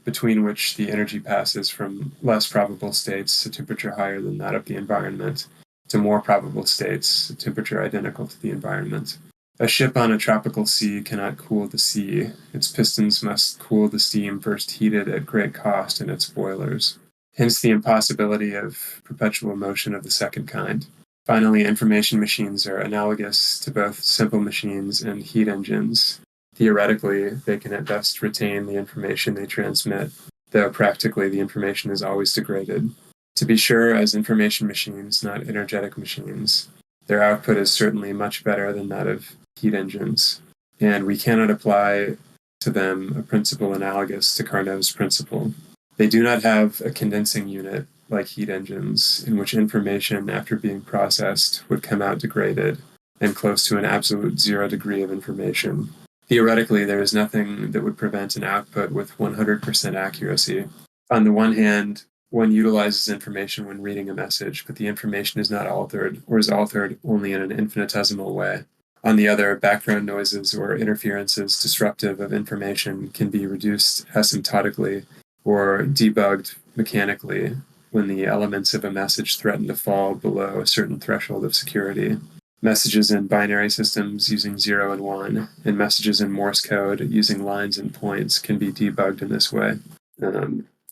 between which the energy passes from less probable states, a temperature higher than that of the environment, to more probable states, a temperature identical to the environment. A ship on a tropical sea cannot cool the sea. Its pistons must cool the steam first heated at great cost in its boilers. Hence the impossibility of perpetual motion of the second kind. Finally, information machines are analogous to both simple machines and heat engines. Theoretically, they can at best retain the information they transmit, though practically the information is always degraded. To be sure, as information machines, not energetic machines, their output is certainly much better than that of heat engines, and we cannot apply to them a principle analogous to Carnot's principle. They do not have a condensing unit like heat engines, in which information, after being processed, would come out degraded and close to an absolute 0 degree of information. Theoretically, there is nothing that would prevent an output with 100% accuracy. On the one hand, one utilizes information when reading a message, but the information is not altered, or is altered only in an infinitesimal way. On the other, background noises or interferences disruptive of information can be reduced asymptotically or debugged mechanically when the elements of a message threaten to fall below a certain threshold of security. Messages in binary systems using 0 and 1, and messages in Morse code using lines and points can be debugged in this way.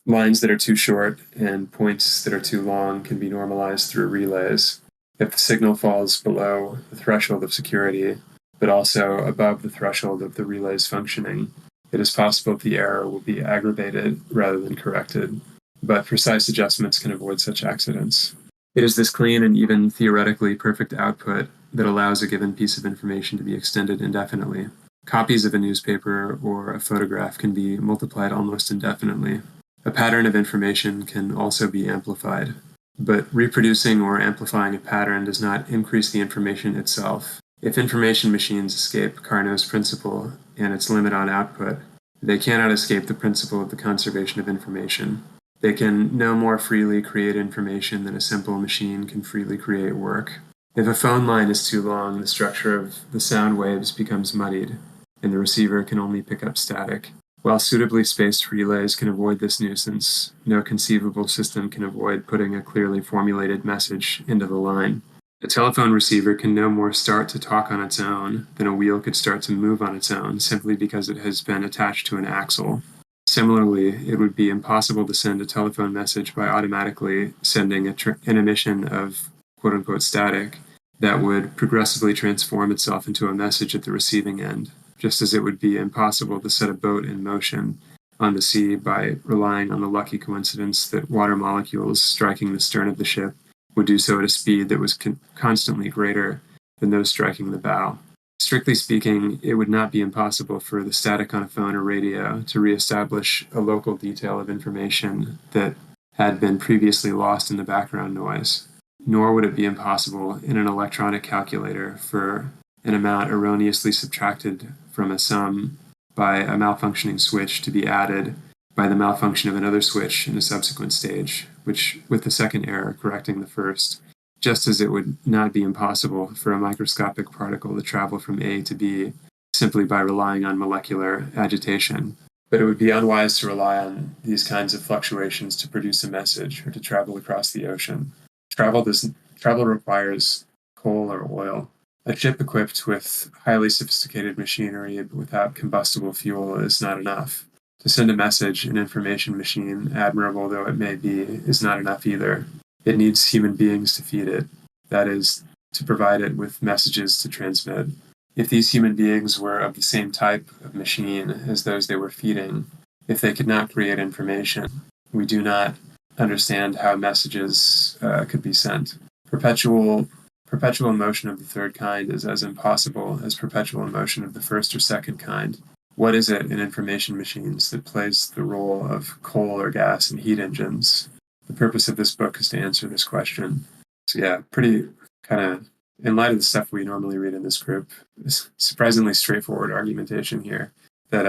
Lines that are too short and points that are too long can be normalized through relays. If the signal falls below the threshold of security, but also above the threshold of the relay's functioning, it is possible that the error will be aggravated rather than corrected, but precise adjustments can avoid such accidents. It is this clean and even theoretically perfect output that allows a given piece of information to be extended indefinitely. Copies of a newspaper or a photograph can be multiplied almost indefinitely. A pattern of information can also be amplified. But reproducing or amplifying a pattern does not increase the information itself. If information machines escape Carnot's principle and its limit on output, they cannot escape the principle of the conservation of information. They can no more freely create information than a simple machine can freely create work. If a phone line is too long, the structure of the sound waves becomes muddied, and the receiver can only pick up static. While suitably spaced relays can avoid this nuisance, no conceivable system can avoid putting a clearly formulated message into the line. A telephone receiver can no more start to talk on its own than a wheel could start to move on its own simply because it has been attached to an axle. Similarly, it would be impossible to send a telephone message by automatically sending an emission of quote-unquote static that would progressively transform itself into a message at the receiving end, just as it would be impossible to set a boat in motion on the sea by relying on the lucky coincidence that water molecules striking the stern of the ship would do so at a speed that was constantly greater than those striking the bow. Strictly speaking, it would not be impossible for the static on a phone or radio to reestablish a local detail of information that had been previously lost in the background noise. Nor would it be impossible in an electronic calculator for an amount erroneously subtracted from a sum by a malfunctioning switch to be added by the malfunction of another switch in a subsequent stage, which with the second error correcting the first, just as it would not be impossible for a microscopic particle to travel from A to B simply by relying on molecular agitation. But it would be unwise to rely on these kinds of fluctuations to produce a message or to travel across the ocean. Travel requires coal or oil. A ship equipped with highly sophisticated machinery but without combustible fuel is not enough. To send a message, an information machine, admirable though it may be, is not enough either. It needs human beings to feed it, that is, to provide it with messages to transmit. If these human beings were of the same type of machine as those they were feeding, if they could not create information, we do not understand how messages could be sent. Perpetual motion of the third kind is as impossible as perpetual motion of the first or second kind. What is it in information machines that plays the role of coal or gas in heat engines? The purpose of this book is to answer this question. So yeah, pretty kind of, in light of the stuff we normally read in this group, surprisingly straightforward argumentation here that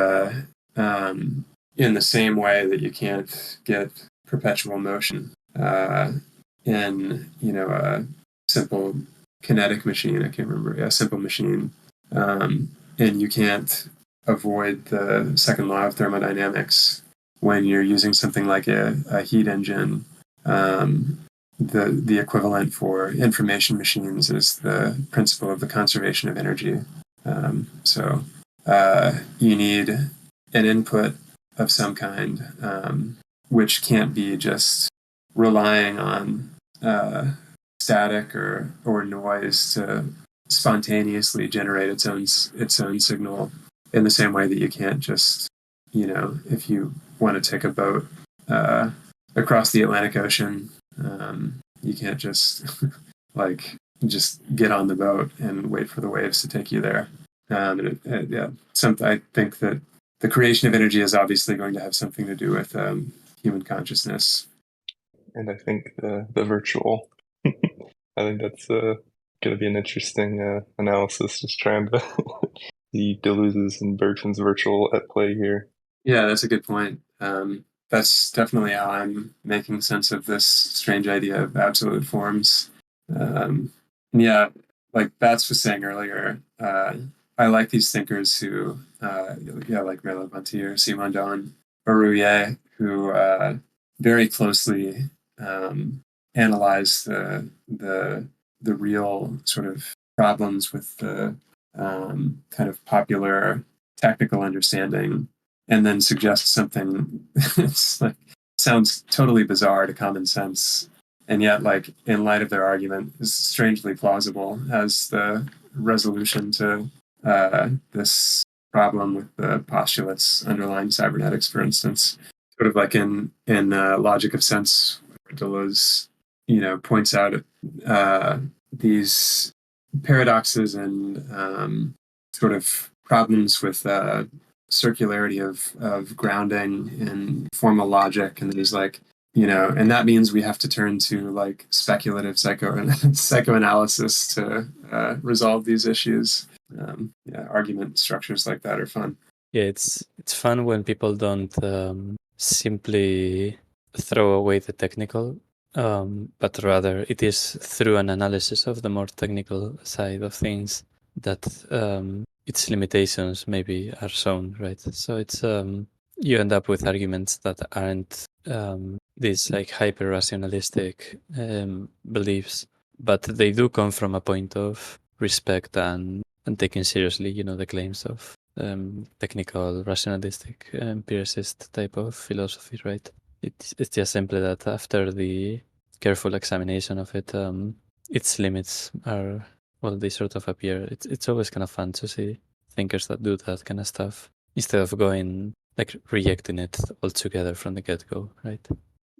in the same way that you can't get perpetual motion in, a simple kinetic machine, I can't remember, a simple machine, and you can't avoid the second law of thermodynamics when you're using something like a heat engine. The equivalent for information machines is the principle of the conservation of energy. So you need an input of some kind, which can't be just relying on static or noise to spontaneously generate its own signal, in the same way that you can't just, if you want to take a boat across the Atlantic Ocean, you can't just just get on the boat and wait for the waves to take you there. I think that the creation of energy is obviously going to have something to do with human consciousness. And I think the virtual, I think that's going to be an interesting analysis, just trying to see Deleuze's and Bergson's virtual at play here. Yeah, that's a good point. That's definitely how I'm making sense of this strange idea of absolute forms. Yeah, like Bats was saying earlier, I like these thinkers who, like Merleau-Ponty or Simondon or Ruyer, who very closely analyze the real sort of problems with the kind of popular technical understanding, and then suggest something it's like sounds totally bizarre to common sense, and yet, like, in light of their argument, is strangely plausible as the resolution to this problem with the postulates underlying cybernetics, for instance. Sort of like in Logic of Sense, Deleuze, points out these paradoxes and sort of problems with circularity of grounding and formal logic, and there's like, and that means we have to turn to like speculative psychoanalysis to resolve these issues. Argument structures like that are fun. Yeah, it's fun when people don't simply throw away the technical, but rather it is through an analysis of the more technical side of things that its limitations maybe are shown, right? So it's you end up with arguments that aren't these like hyper rationalistic beliefs, but they do come from a point of respect and taking seriously, the claims of technical, rationalistic, empiricist type of philosophy, right? It's just simply that after the careful examination of it, its limits are, well, they sort of appear. It's always kind of fun to see thinkers that do that kind of stuff instead of going like rejecting it altogether from the get-go, right?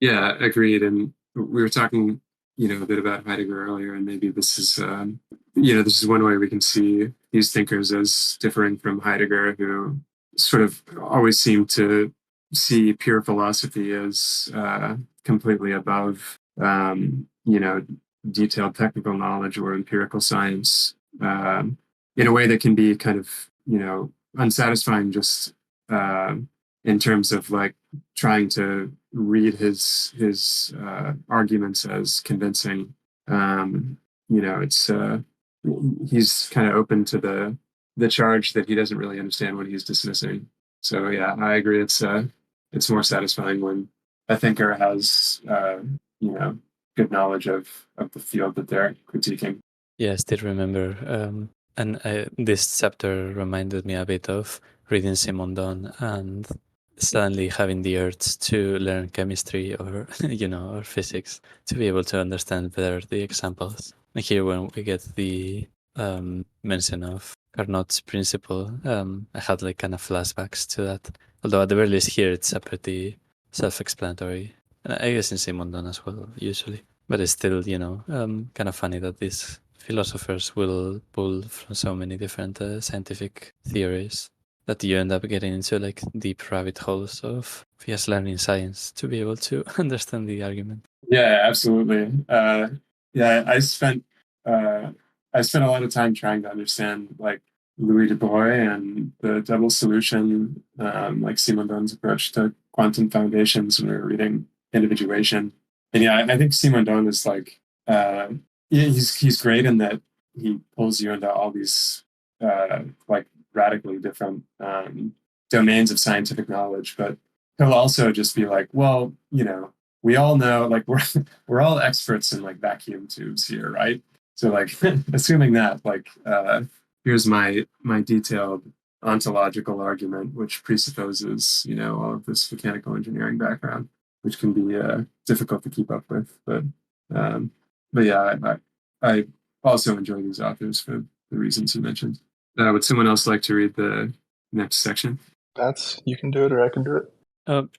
Yeah, agreed. And we were talking, a bit about Heidegger earlier, and maybe this is, this is one way we can see these thinkers as differing from Heidegger, who sort of always seemed to see pure philosophy as completely above, detailed technical knowledge or empirical science, in a way that can be kind of, unsatisfying just in terms of like trying to read his arguments as convincing. It's he's kind of open to the charge that he doesn't really understand what he's dismissing. So yeah, I agree. It's more satisfying when a thinker has good knowledge of the field that they're critiquing. Yeah, I still remember. And this chapter reminded me a bit of reading Simondon and suddenly having the urge to learn chemistry or, or physics to be able to understand better the examples. And here, when we get the mention of Carnot's principle, I had like kind of flashbacks to that. Although at the very least here, it's a pretty self-explanatory. And I guess in Simondon as well, usually. But it's still, kind of funny that these philosophers will pull from so many different scientific theories that you end up getting into like deep rabbit holes of just learning science to be able to understand the argument. Yeah, absolutely. I spent a lot of time trying to understand like Louis de Broglie and the double solution, like Simondon's approach to quantum foundations when we were reading Individuation. And yeah, I think Simondon is like he's great in that he pulls you into all these like radically different domains of scientific knowledge, but he'll also just be like, well, we all know, like we're all experts in like vacuum tubes here, right? So like assuming that, like here's my detailed ontological argument, which presupposes all of this mechanical engineering background, which can be difficult to keep up with. But yeah, I also enjoy these authors for the reasons you mentioned. Would someone else like to read the next section? You can do it, or I can do it.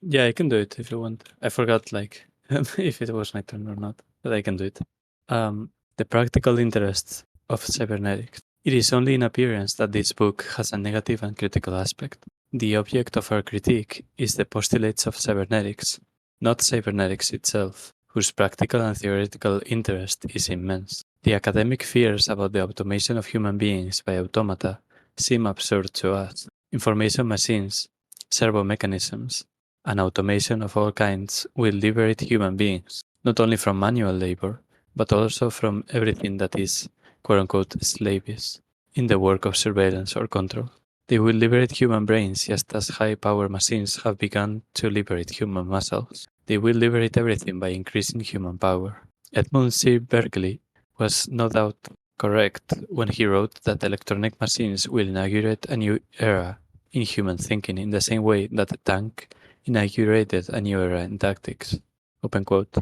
Yeah, I can do it if you want. I forgot like if it was my turn or not, but I can do it. The practical interests of cybernetics. It is only in appearance that this book has a negative and critical aspect. The object of our critique is the postulates of cybernetics, not cybernetics itself, whose practical and theoretical interest is immense. The academic fears about the automation of human beings by automata seem absurd to us. Information machines, servo mechanisms, and automation of all kinds will liberate human beings, not only from manual labor, but also from everything that is, quote-unquote, slavish, in the work of surveillance or control. They will liberate human brains just as high-power machines have begun to liberate human muscles. They will liberate everything by increasing human power. Edmund C. Berkeley was no doubt correct when he wrote that electronic machines will inaugurate a new era in human thinking in the same way that the tank inaugurated a new era in tactics. Open quote.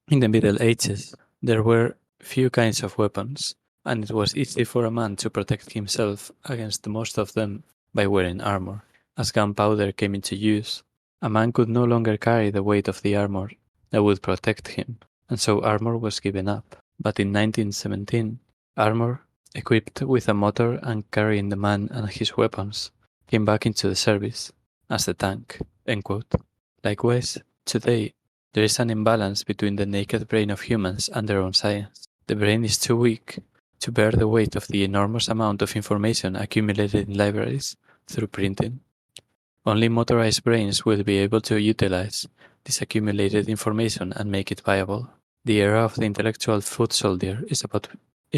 In the Middle Ages, there were few kinds of weapons, and it was easy for a man to protect himself against most of them by wearing armor. As gunpowder came into use, a man could no longer carry the weight of the armor that would protect him, and so armor was given up. But in 1917, armor equipped with a motor and carrying the man and his weapons, came back into the service as the tank. End quote. Likewise, today, there is an imbalance between the naked brain of humans and their own science. The brain is too weak to bear the weight of the enormous amount of information accumulated in libraries through printing. Only motorized brains will be able to utilize this accumulated information and make it viable. The era of the intellectual foot soldier is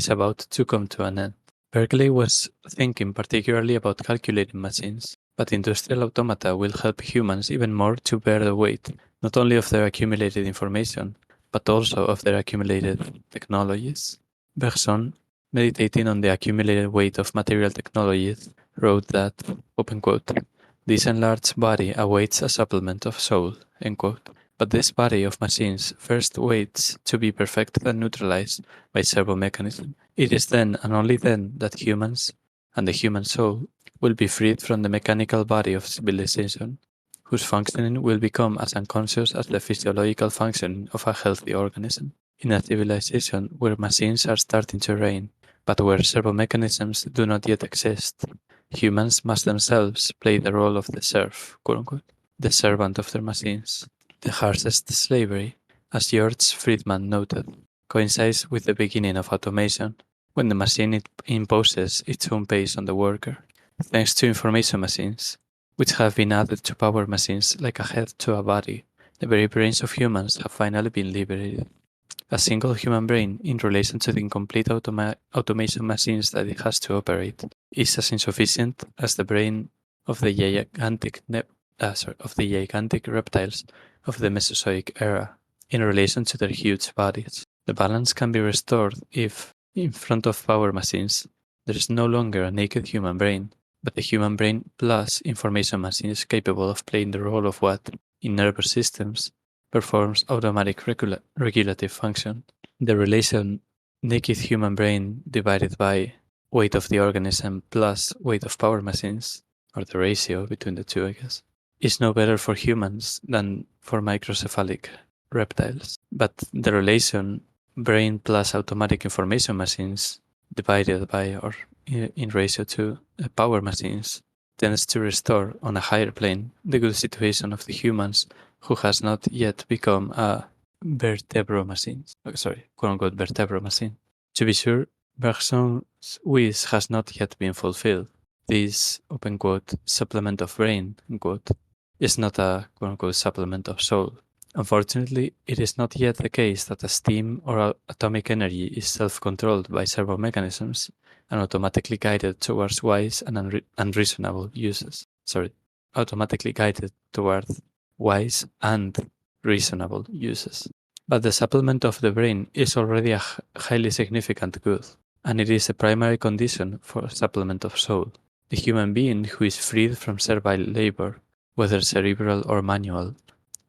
about to come to an end. Berkeley was thinking particularly about calculating machines, but industrial automata will help humans even more to bear the weight, not only of their accumulated information, but also of their accumulated technologies. Bergson, meditating on the accumulated weight of material technologies, wrote that, open quote, "This enlarged body awaits a supplement of soul," end quote. But this body of machines first waits to be perfected and neutralized by servomechanism. It is then and only then that humans and the human soul will be freed from the mechanical body of civilization, whose functioning will become as unconscious as the physiological functioning of a healthy organism. In a civilization where machines are starting to reign, but where servomechanisms do not yet exist, humans must themselves play the role of the serf, quote unquote, the servant of their machines. The harshest slavery, as George Friedman noted, coincides with the beginning of automation, when the machine imposes its own pace on the worker. Thanks to information machines, which have been added to power machines like a head to a body, the very brains of humans have finally been liberated. A single human brain, in relation to the incomplete automation machines that it has to operate, is as insufficient as the brain of the gigantic reptiles of the Mesozoic era in relation to their huge bodies. The balance can be restored if, in front of power machines, there is no longer a naked human brain, but the human brain plus information machines capable of playing the role of what, in nervous systems, performs automatic regulative function. The relation naked human brain divided by weight of the organism plus weight of power machines, or the ratio between the two, I guess, is no better for humans than for microcephalic reptiles. But the relation brain plus automatic information machines divided by or in ratio to power machines tends to restore on a higher plane the good situation of the humans who has not yet become a vertebro machine. Quote unquote vertebro machine. To be sure, Bergson's wish has not yet been fulfilled. This open quote supplement of brain unquote is not a quote unquote supplement of soul. Unfortunately, it is not yet the case that a steam or atomic energy is self-controlled by servo mechanisms and automatically guided towards wise and unreasonable uses. Automatically guided towards wise and reasonable uses. But the supplement of the brain is already a highly significant good, and it is a primary condition for supplement of soul. The human being who is freed from servile labor, whether cerebral or manual,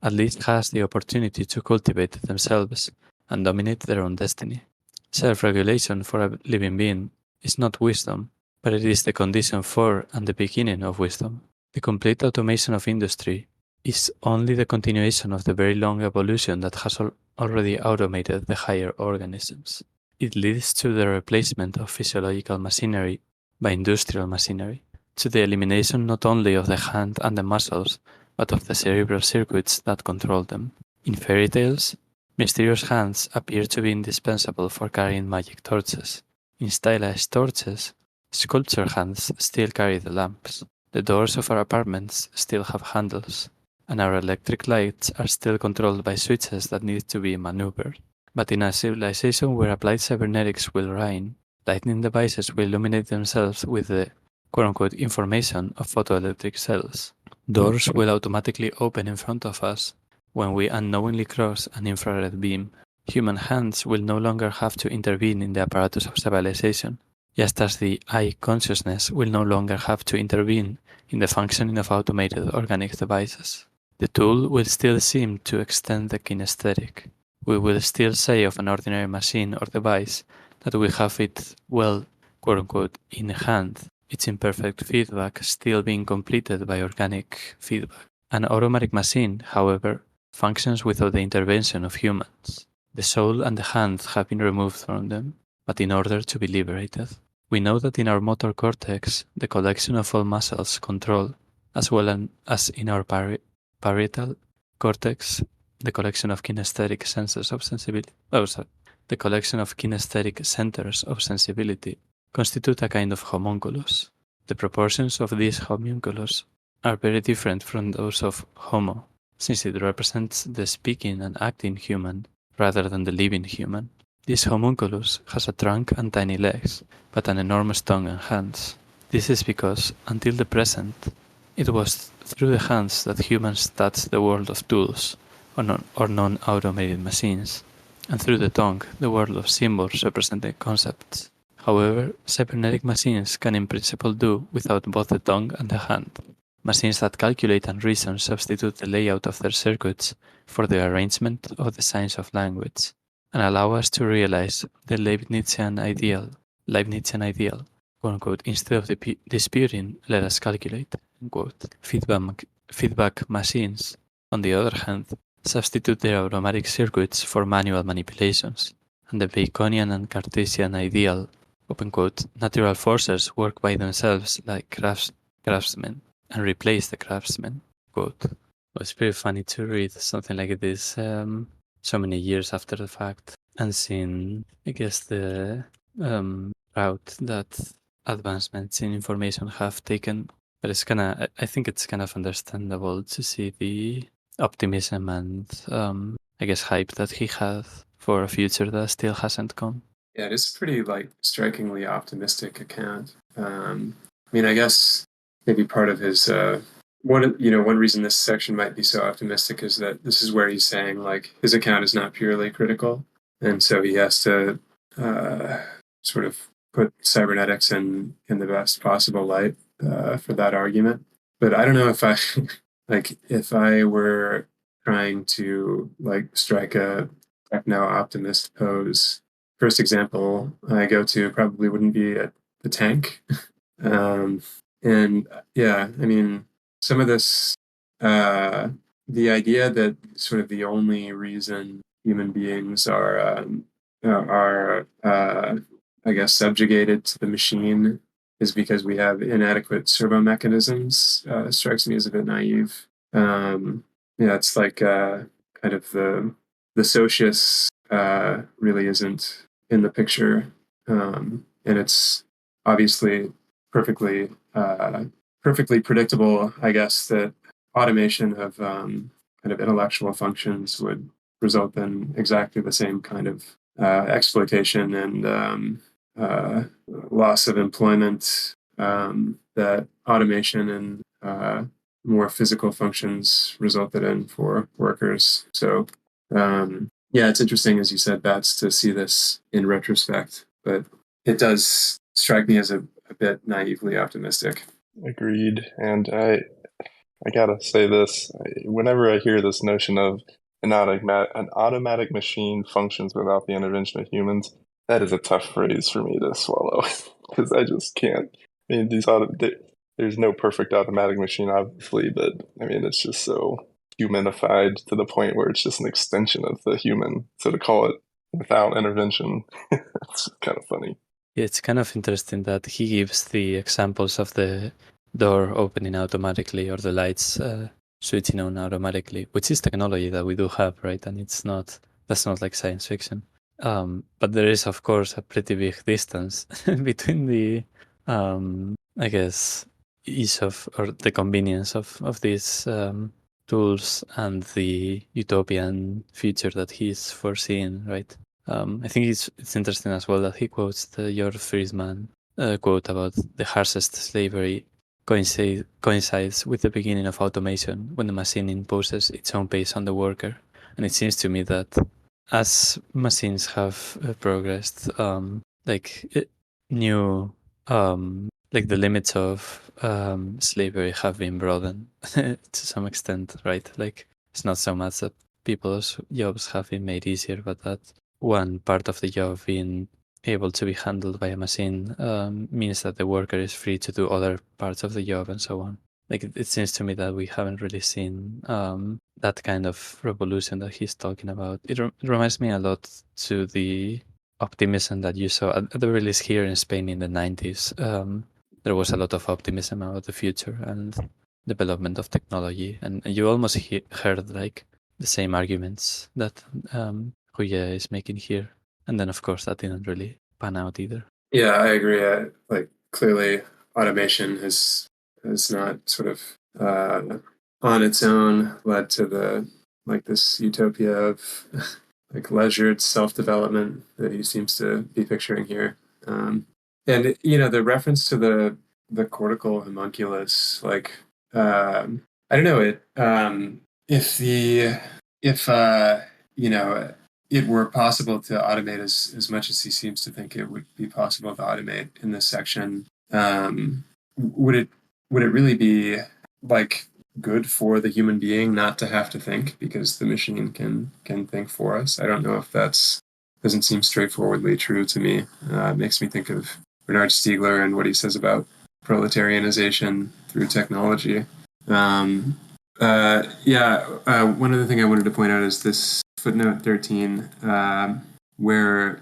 at least has the opportunity to cultivate themselves and dominate their own destiny. Self-regulation for a living being is not wisdom, but it is the condition for and the beginning of wisdom. The complete automation of industry is only the continuation of the very long evolution that has already automated the higher organisms. It leads to the replacement of physiological machinery by industrial machinery, to the elimination not only of the hand and the muscles, but of the cerebral circuits that control them. In fairy tales, mysterious hands appear to be indispensable for carrying magic torches. In stylized torches, sculpture hands still carry the lamps. The doors of our apartments still have handles, and our electric lights are still controlled by switches that need to be maneuvered. But in a civilization where applied cybernetics will reign, lightning devices will illuminate themselves with the quote-unquote information of photoelectric cells. Doors will automatically open in front of us when we unknowingly cross an infrared beam. Human hands will no longer have to intervene in the apparatus of civilization, just as the eye consciousness will no longer have to intervene in the functioning of automated organic devices. The tool will still seem to extend the kinesthetic. We will still say of an ordinary machine or device that we have it well, quote-unquote, in hand, its imperfect feedback still being completed by organic feedback. An automatic machine, however, functions without the intervention of humans. The soul and the hand have been removed from them, but in order to be liberated. We know that in our motor cortex, the collection of all muscles control, as well as in our parietal cortex, the collection of kinesthetic sensors of sensibility. The collection of kinesthetic centers of sensibility constitute a kind of homunculus. The proportions of these homunculus are very different from those of Homo, since it represents the speaking and acting human rather than the living human. This homunculus has a trunk and tiny legs, but an enormous tongue and hands. This is because, until the present, it was through the hands that humans touched the world of tools, or non-automated machines, and through the tongue, the world of symbols representing concepts. However, cybernetic machines can in principle do without both the tongue and the hand. Machines that calculate and reason substitute the layout of their circuits for the arrangement of the signs of language, and allow us to realize the Leibnizian ideal, quote unquote, instead of disputing, let us calculate, unquote. Feedback machines, on the other hand, substitute their automatic circuits for manual manipulations, and the Baconian and Cartesian ideal, open quote, natural forces work by themselves like craftsmen, and replace the craftsmen, quote. Well, it's pretty funny to read something like this so many years after the fact, and seeing, I guess, the route that advancements in information have taken. But it's I think it's kind of understandable to see the optimism and I guess hype that he had for a future that still hasn't come. Yeah, it is a pretty strikingly optimistic account. I mean, I guess maybe part of his one reason this section might be so optimistic is that this is where he's saying his account is not purely critical, and so he has to sort of put cybernetics in the best possible light for that argument. But I don't know if I if I were trying to strike a techno optimist pose. First example I go to probably wouldn't be the tank. And yeah, I mean, some of this, the idea that sort of the only reason human beings are, I guess, subjugated to the machine is because we have inadequate servo mechanisms, strikes me as a bit naive. Yeah, it's kind of the socius really isn't in the picture, and it's obviously perfectly predictable, I guess, that automation of kind of intellectual functions would result in exactly the same kind of exploitation and loss of employment that automation and more physical functions resulted in for workers. So yeah, it's interesting, as you said, Bats, to see this in retrospect, but it does strike me as a bit naively optimistic. Agreed. And I gotta say this, whenever I hear this notion of an automatic machine functions without the intervention of humans, that is a tough phrase for me to swallow because I just can't. I mean, there's no perfect automatic machine, obviously, but I mean, it's just so humanified to the point where it's just an extension of the human. So to call it without intervention, it's kind of funny. It's kind of interesting that he gives the examples of the door opening automatically or the lights switching on automatically, which is technology that we do have, right? And that's not like science fiction. But there is, of course, a pretty big distance between the, I guess, ease of or the convenience of these tools and the utopian future that he's foreseeing, right? I think it's interesting as well that he quotes the George Friedman quote about the harshest slavery coincides with the beginning of automation when the machine imposes its own pace on the worker. And it seems to me that as machines have progressed, new the limits of slavery have been broadened to some extent, right? Like it's not so much that people's jobs have been made easier, but that one part of the job being able to be handled by a machine means that the worker is free to do other parts of the job and so on. Like it seems to me that we haven't really seen that kind of revolution that he's talking about. It reminds me a lot to the optimism that you saw at the release here in Spain in the 90s. There was a lot of optimism about the future and development of technology, and you almost heard like the same arguments that Ruyer is making here. And then, of course, that didn't really pan out either. Yeah, I agree. Like clearly, automation has not sort of on its own led to this utopia of like leisured self-development that he seems to be picturing here. And the reference to the cortical homunculus, like I don't know it. If it were possible to automate as much as he seems to think it would be possible to automate in this section, would it really be like good for the human being not to have to think because the machine can think for us? I don't know if doesn't seem straightforwardly true to me. It makes me think of Bernard Stiegler and what he says about proletarianization through technology. One other thing I wanted to point out is this footnote 13, where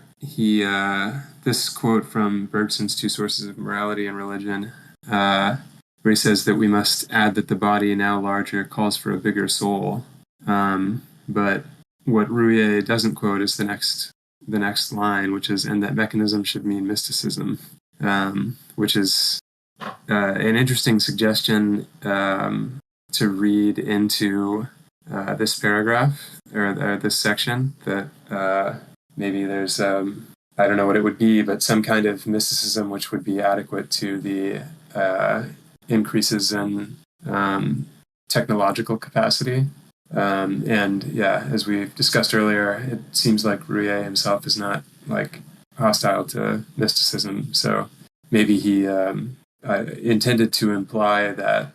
this quote from Bergson's Two Sources of Morality and Religion, where he says that we must add that the body, now larger, calls for a bigger soul. But what Ruyer doesn't quote is the next line, which is, and that mechanism should mean mysticism, which is an interesting suggestion to read into this paragraph or this section, that maybe there's I don't know what it would be, but some kind of mysticism which would be adequate to the increases in technological capacity. And yeah, as we discussed earlier, it seems like Ruyer himself is not like hostile to mysticism, so maybe he intended to imply that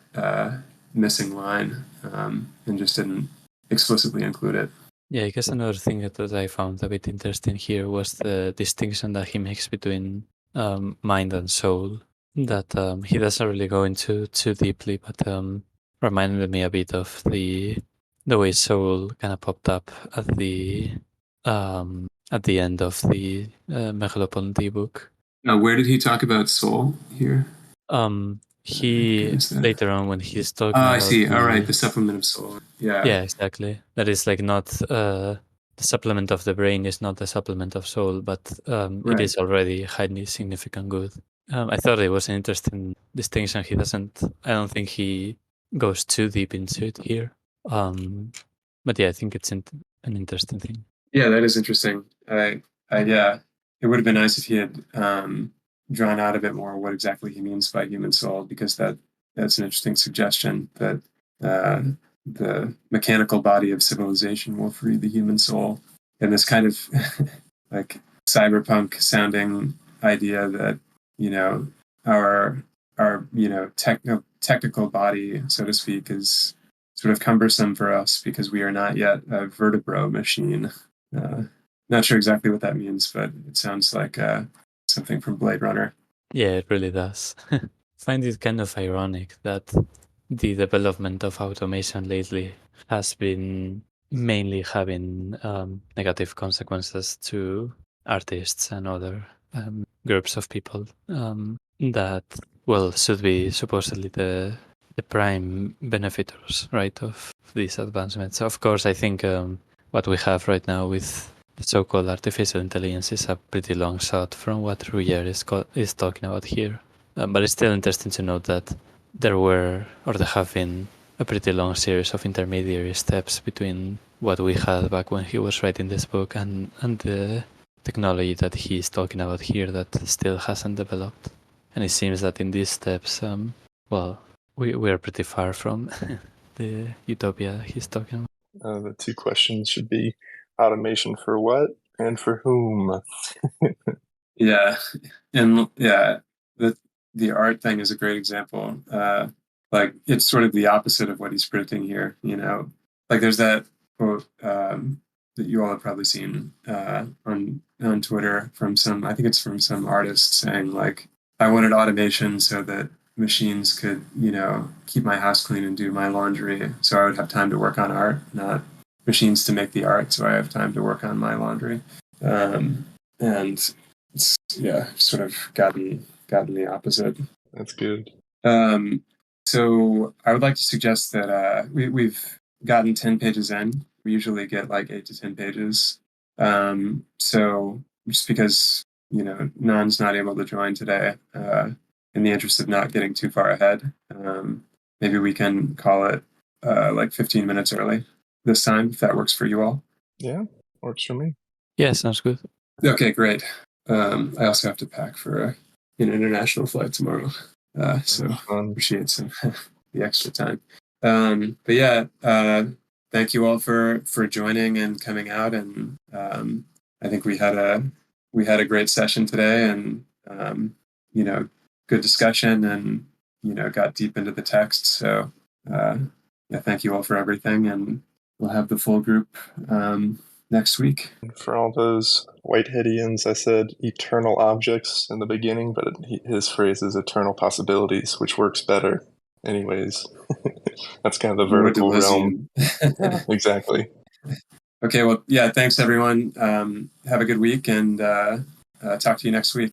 missing line and just didn't explicitly include it. Yeah, I guess another thing that I found a bit interesting here was the distinction that he makes between mind and soul, that he doesn't really go into too deeply, but reminded me a bit of the way soul kind of popped up at the end of the Merleau-Ponty book. Where did he talk about soul here? He later on, when he's talking I about see. All right, the supplement of soul. Yeah, exactly. That is like not the supplement of the brain is not the supplement of soul, but it is already highly significant good. I thought it was an interesting distinction. I don't think he goes too deep into it here. But yeah, I think it's an interesting thing. Yeah, that is interesting. Yeah, it would have been nice if he had drawn out a bit more what exactly he means by human soul, because that's an interesting suggestion that the mechanical body of civilization will free the human soul. And this kind of like cyberpunk sounding idea that, our technical body, so to speak, is sort of cumbersome for us because we are not yet a vertebro machine. Not sure exactly what that means, but it sounds like something from Blade Runner. Yeah, it really does. I find it kind of ironic that the development of automation lately has been mainly having negative consequences to artists and other groups of people that, well, should be supposedly the prime benefitors, right, of these advancements. Of course, I think what we have right now with the so-called artificial intelligence is a pretty long shot from what Ruyer is talking about here. But it's still interesting to note that there have been a pretty long series of intermediary steps between what we had back when he was writing this book and the technology that he's talking about here that still hasn't developed. And it seems that in these steps, we are pretty far from the utopia he's talking about. The two questions should be automation for what and for whom? Yeah, and yeah, the art thing is a great example. Like it's sort of the opposite of what he's predicting here. Like there's that quote that you all have probably seen on Twitter from I think it's from some artist saying like, I wanted automation so that machines could keep my house clean and do my laundry, so I would have time to work on art, not machines to make the art so I have time to work on my laundry. and it's sort of gotten the opposite. That's good. So I would like to suggest that we've gotten 10 pages in. We usually get like 8 to 10 pages. So just because Nan's not able to join today, in the interest of not getting too far ahead, maybe we can call it like 15 minutes early this time, if that works for you all. Yeah, works for me. Yeah, sounds good. Okay, great. I also have to pack for an international flight tomorrow, so appreciate some the extra time. But yeah, thank you all for joining and coming out, and I think we had a great session today, and good discussion, and got deep into the text. So yeah, thank you all for everything, and we'll have the full group next week. For all those Whiteheadians, I said eternal objects in the beginning, but his phrase is eternal possibilities, which works better. Anyways, that's kind of the vertical realm. Yeah, exactly. Okay, well, yeah, thanks everyone. Have a good week, and talk to you next week.